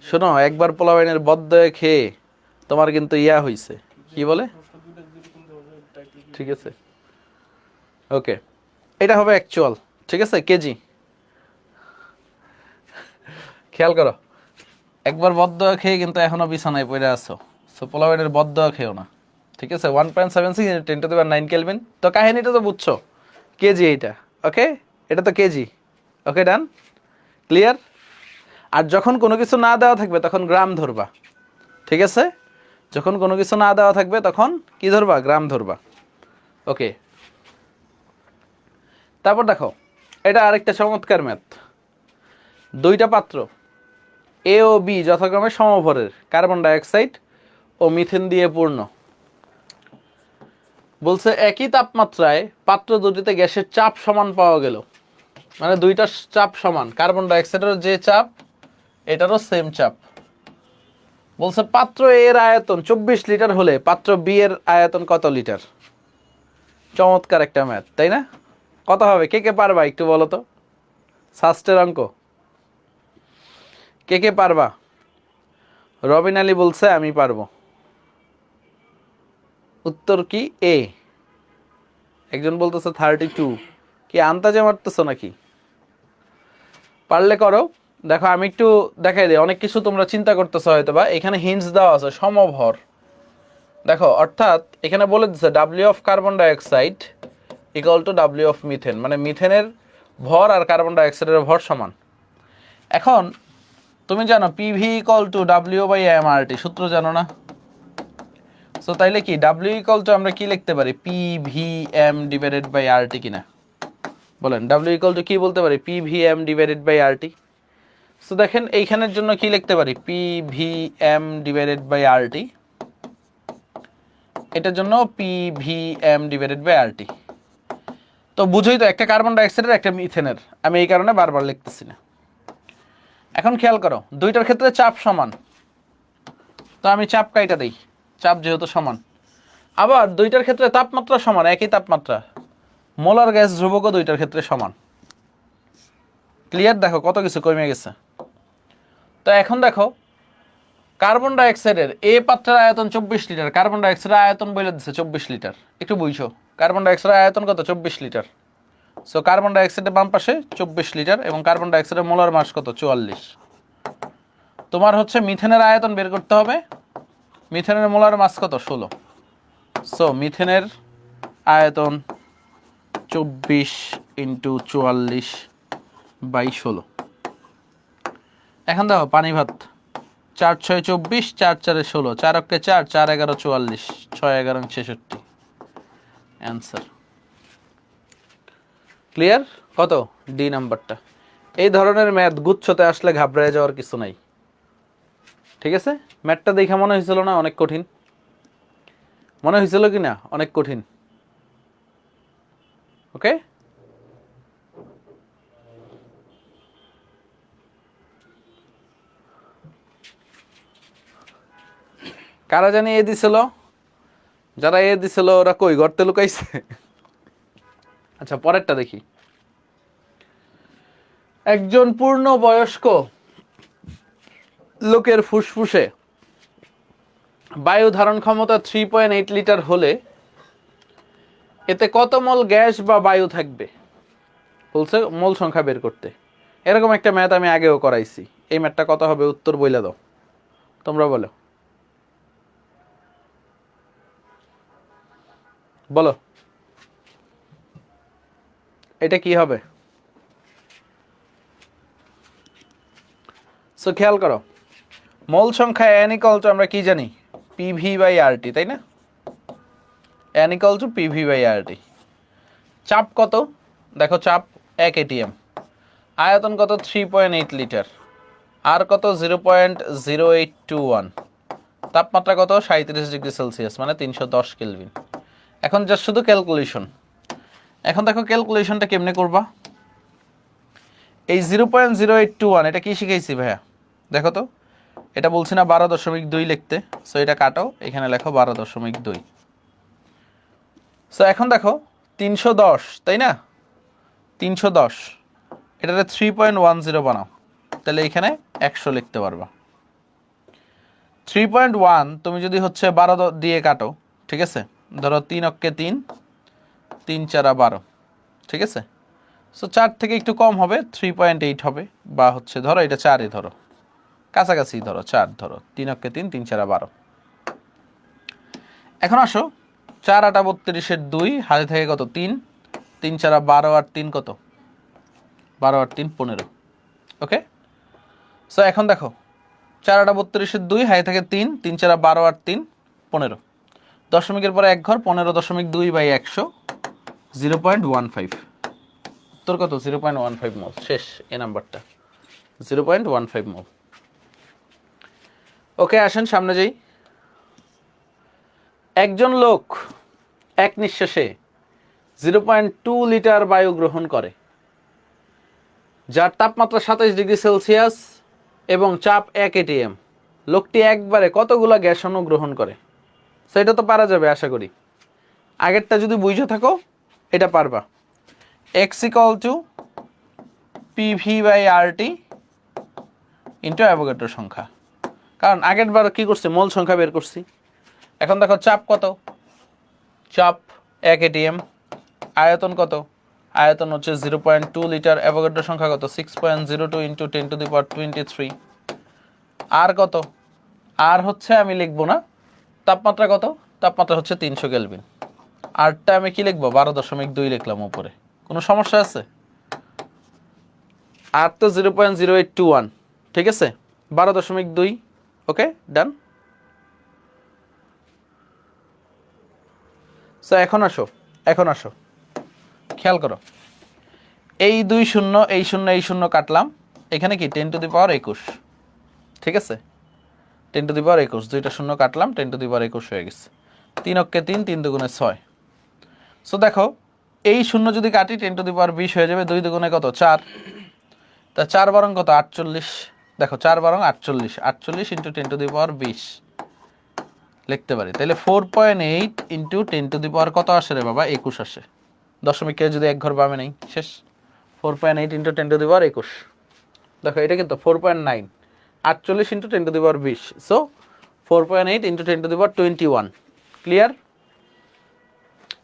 শোনো, একবার পোলাপাইনের বদ্ধয়ে খেয়ে তোমার কিন্তু ইয়া হইছে, কি বলে, ঠিক আছে। ওকে, এটা হবে অ্যাকচুয়াল, ঠিক আছে, কেজি। খেয়াল করো, একবার বদ্ধ খেয়ে কিন্তু এখনো বিছানায় পড়ে আছো। সো পোলাপাইনের বদ্ধ খেও না, ঠিক আছে। 1.76 × 10⁹ কেলভিন, তো কাহিনীটা তো বুঝছো, কেজি এইটা। ওকে, এটা তো কেজি। ওকে, ডান, ক্লিয়ার। আর যখন কোনো কিছু না দেওয়া থাকবে তখন গ্রাম ধরবা, ঠিক আছে। যখন কোনো কিছু না দেওয়া থাকবে তখন কি ধরবা? গ্রাম ধরবা। ওকে, তারপর দেখো, এটা আরেকটা চমৎকার ম্যাথ। 2টা পাত্র এ ও বি যথাক্রমে সমভরের, কার্বন ডাইঅক্সাইড ও মিথেন দিয়ে পূর্ণ। বলছে একই তাপমাত্রায় পাত্র দুটিতে গ্যাসের চাপ সমান পাওয়া গেল, মানে দুইটা চাপ সমান, কার্বন ডাইঅক্সাইডের যে চাপ এটারও সেম চাপ। বলছে পাত্র এর আয়তন 24 লিটার হলে পাত্র বি এর আয়তন কত লিটার? চমৎকার একটা ম্যাথ, তাই না? কত হবে? কে কে পারবা একটু বলো তো, সাস্টের অঙ্ক কে কে পারবা? রবিন আলী বলছে আমি পারবো। উত্তর কি? এ। একজন বলতেছে 32, কি আন্তাজে মারতেছো নাকি? পারলে করো। দেখো আমি একটু দেখাই দিই, অনেক কিছু তোমরা চিন্তা করতেছো হয়তো, বা এখানে হিন্টস দেওয়া আছে, সমভর। দেখো, অর্থাৎ এখানে বলে দিচ্ছে W of carbon dioxide equal to W of methane, মানে মিথেনের ভর আর কার্বন ডাইঅক্সাইডের ভর সমান। এখন তুমি জানো PV equal to W by M R T, সূত্র জানো না? সো তাইলে কি ডাব্লিউ ইকুয়াল টু আমরা কি লিখতে পারি, PV M divided by R T কিনা? বলেন ডাব্লিউ ইকুয়াল টু কি বলতে পারি, PV M divided by R T. So দেখেন এইখানের জন্য কি লিখতে পারি, PV M divided by R T, এটার জন্য PV M divided by R T. তো বুঝোই তো, একটা কার্বন ডাইঅক্সাইডের একটা মিথেনের, আমি এই কারণে বারবার লিখতেছি না। এখন খেয়াল করো দুইটার ক্ষেত্রে চাপ সমান, তো আমি চাপ কাইটা দেই, চাপ যেহেতু সমান। আবার দুইটার ক্ষেত্রে তাপমাত্রা সমান, একই তাপমাত্রা, মোলার গ্যাস ধ্রুবকও দুইটার ক্ষেত্রে সমান। ক্লিয়ার? দেখো কত কিছু কমে গেছে। তো এখন দেখো কার্বন ডাইঅক্সাইডের এ পাত্রের আয়তন 24 লিটার, কার্বন ডাইঅক্সাইডের আয়তন বলে দিচ্ছে 24 লিটার। একটু বুঝছো, কার্বন ডাইঅক্সাইডের আয়তন কত, 24 লিটার। সো কার্বন ডাইঅক্সাইডের বাম পাশে 24 লিটার এবং কার্বন ডাইঅক্সাইডের মোলার মাস কত, 44। তোমার হচ্ছে মিথেনের আয়তন বের করতে হবে, মিথেনের মোলার মাস কত, 16। সো মিথেনের আয়তন 24 ইন্টু 44 বাই 16। এখন দেখো পানি ভাত, 4 6 24, 4 4 16, 4 অক্কে 4, 4 11 44, 6 11 66। Answer clear? কত, ডি নাম্বারটা। এই ধরনের ম্যাথ গুচ্ছতে আসলে ঘাবড়ায় যাওয়ার কিছু নাই, ঠিক আছে? ম্যাথটা দেখে মনে হয়েছিল না অনেক কঠিন? মনে হয়েছিল কি না অনেক কঠিন? ওকে, কারা জানি এ দিছিল, যারা এ দিছিল ওরা কই, গর্তে লুকাইছে? আচ্ছা পরেরটা দেখি। একজন পূর্ণ বয়স্ক লোকের ফুসফুসে বায়ু ধারণ ক্ষমতা 3.8 লিটার হলে এতে কত মোল গ্যাস বা বায়ু থাকবে? বলছে মোল সংখ্যা বের করতে। এরকম একটা ম্যাথ আমি আগেও করাইছি, এই ম্যাথটা কত হবে উত্তর বইলা দাও, তোমরা বলো বলো, এটা কি হবে? সো খেয়াল করো, মোল সংখ্যা n ইকুয়াল টু আমরা কি জানি, পিভি বাই আর টি, তাই না? n equal to PV by R T. চাপ কত দেখো, চাপ 1 atm, আয়তন কত 3.8 লিটার, আর কত 0.0821, তাপমাত্রা কত 37 ডিগ্রি সেলসিয়াস মানে 310 কেলভিন। এখন জাস্ট শুধু ক্যালকুলেশন। এখন দেখো ক্যালকুলেশনটা কেমনে করবা। এই 0.0821 এটা কি শিখাইছি ভাইয়া, দেখো তো, এটা বলছি না 12.2 লিখতে, সো এটা কাটো, এখানে লেখো 12.2। সো এখন দেখো 310, তাই না? 310 এটাতে 3.10 বানাও, তাহলে এখানে 100 লিখতে পারবা। 3.1 তুমি যদি হচ্ছে 12 দিয়ে কাটো, ঠিক আছে, ধরো 3 অক্কে 3, 3 4 12, ঠিক আছে। সো 4 থেকে একটু কম হবে, 3.8 হবে, বা হচ্ছে ধরো এটা 4ই ধরো, কাছাকাছি ধরো 4 ধরো, 3 অক্কে 3, 3 4 12। এখন আসো 4 8 32 2, হাতে থেকে কত 3, 3 4 12 আর 3 কত, 12 আর 3 15। ওকে, সো এখন দেখো 4 8 32 2, হাতে থেকে 3, 3 4 12 আর 3 15, দশমিকের পরে এক ঘর, 15.2 বাই 100, 0.15। তোর কত 0.15 মোল। শেষ এই নাম্বারটা 0.15 মোল। ওকে আসেন সামনে যাই। একজন লোক এক নিঃশ্বাসে 0.2 লিটার বায়ু গ্রহণ করে, যার তাপমাত্রা 27 ডিগ্রি সেলসিয়াস এবং চাপ 1 atm। লোকটি একবারে কতগুলা গ্যাস অণু গ্রহণ করে? সেটা তো পারা যাবে আশা করি, আগেরটা যদি বুঝে থাকো এটা পারবা। x equal to PV by R T into Avogadro সংখ্যা, কারণ আগের বার কি করছি, মোল সংখ্যা বের করছি। এখন দেখো চাপ কত, চাপ 1 atm, আয়তন কত, আয়তন হচ্ছে 0.2 লিটার, অ্যাভোগাড্রো সংখ্যা কত 6.02 ইন্টু 10⁻23। আর কত, আর হচ্ছে আমি লিখবো না, তাপমাত্রা কত, তাপমাত্রা হচ্ছে 300 কেলভিন। আরটা আমি কি লিখবো 12.2 লিখলাম উপরে, কোনো সমস্যা আছে? আর তো 0.0821, ঠিক আছে। 12.2। ওকে, ডান। সো এখন আসো খেয়াল করো, এই 2 শূন্য, এই শূন্য, এই শূন্য কাটলাম, এখানে কি 10⁻21, ঠিক আছে, 10⁻21, দুইটা শূন্য কাটলাম, 10⁻21 হয়ে গেছে। 3 অক্ষে 3, 3 দুগুণে 6। সো দেখো, এই শূন্য যদি কাটি 10⁻20 হয়ে যাবে, 2 দুগুণে কত, 4, তা 4 বারং কত, 48। দেখো 4 বারং 48, 48 ইন্টু 10⁻20 লিখতে পারি। তাহলে 4.8 ইন্টু 10⁻, কত আসে রে বাবা, 21 আসে। দশমিকের যদি এক ঘর বামে নেই, শেষ। 4.8 ইন্টু 10⁻21, দেখো এটা কিন্তু 4.9, 48 ইন্টু 10⁻20, সো 4.8 ইন্টু 10⁻21। ক্লিয়ার?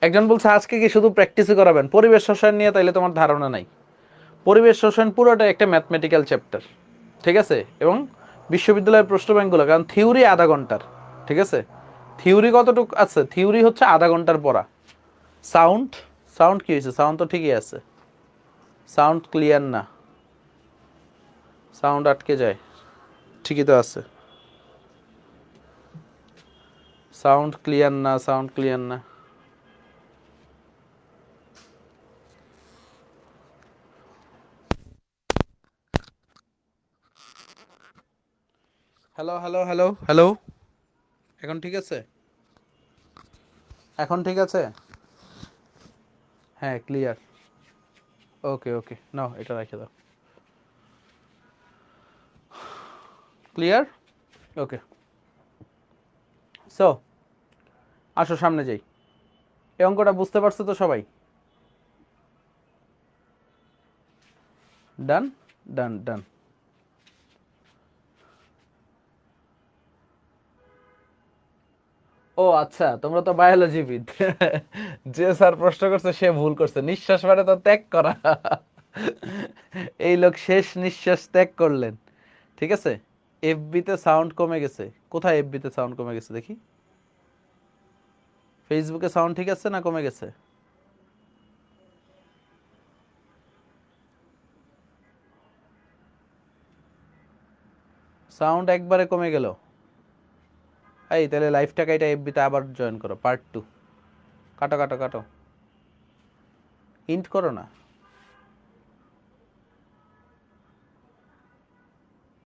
একজন বলছে আজকে কি শুধু প্র্যাকটিসই করাবেন পরিবেশ রসায়ন নিয়ে, তাইলে তোমার ধারণা নাই। পরিবেশ রসায়ন পুরোটা একটা ম্যাথমেটিক্যাল চ্যাপ্টার, ঠিক আছে, এবং বিশ্ববিদ্যালয়ের প্রশ্ন ব্যাংকগুলো, কারণ থিওরি আধা ঘন্টার, ঠিক আছে। থিওরি কতটুকু আছে, থিওরি হচ্ছে আধা ঘন্টার পড়া। সাউন্ড কি হয়েছে, সাউন্ড তো ঠিকই আছে, সাউন্ড ক্লিয়ার না, সাউন্ড আটকে যায়, ঠিকই তো আছে, সাউন্ড ক্লিয়ার না, সাউন্ড ক্লিয়ার না। হ্যালো হ্যালো হ্যালো হ্যালো, এখন ঠিক আছে, এখন ঠিক আছে, হ্যাঁ ক্লিয়ার। ওকে ওকে, নাও এটা রেখে দাও, ক্লিয়ার। ওকে, সো আসো সামনে যাই। এই অঙ্কটা বুঝতে পারছো তো সবাই? ডান ডান ডান। ও আচ্ছা, তোমরা তো বায়োলজিবিদ। যে স্যার প্রশ্ন করছে সে ভুল করছে, নিঃশ্বাস মানে তো ত্যাগ করা। এই লোক শেষ নিঃশ্বাস ত্যাগ করলেন, ঠিক আছে। এফবিতে সাউন্ড কমে গেছে, কোথায় এফবিতে সাউন্ড কমে গেছে দেখি? ফেসবুকে সাউন্ড ঠিক আছে না কমে গেছে? সাউন্ড একবারে কমে গেল। এই তাহলে লাইভটা কাইটা এফবিতে আবার জয়েন করো, পার্ট 2। কাটো কাটো কাটো, ইন্ট করো না।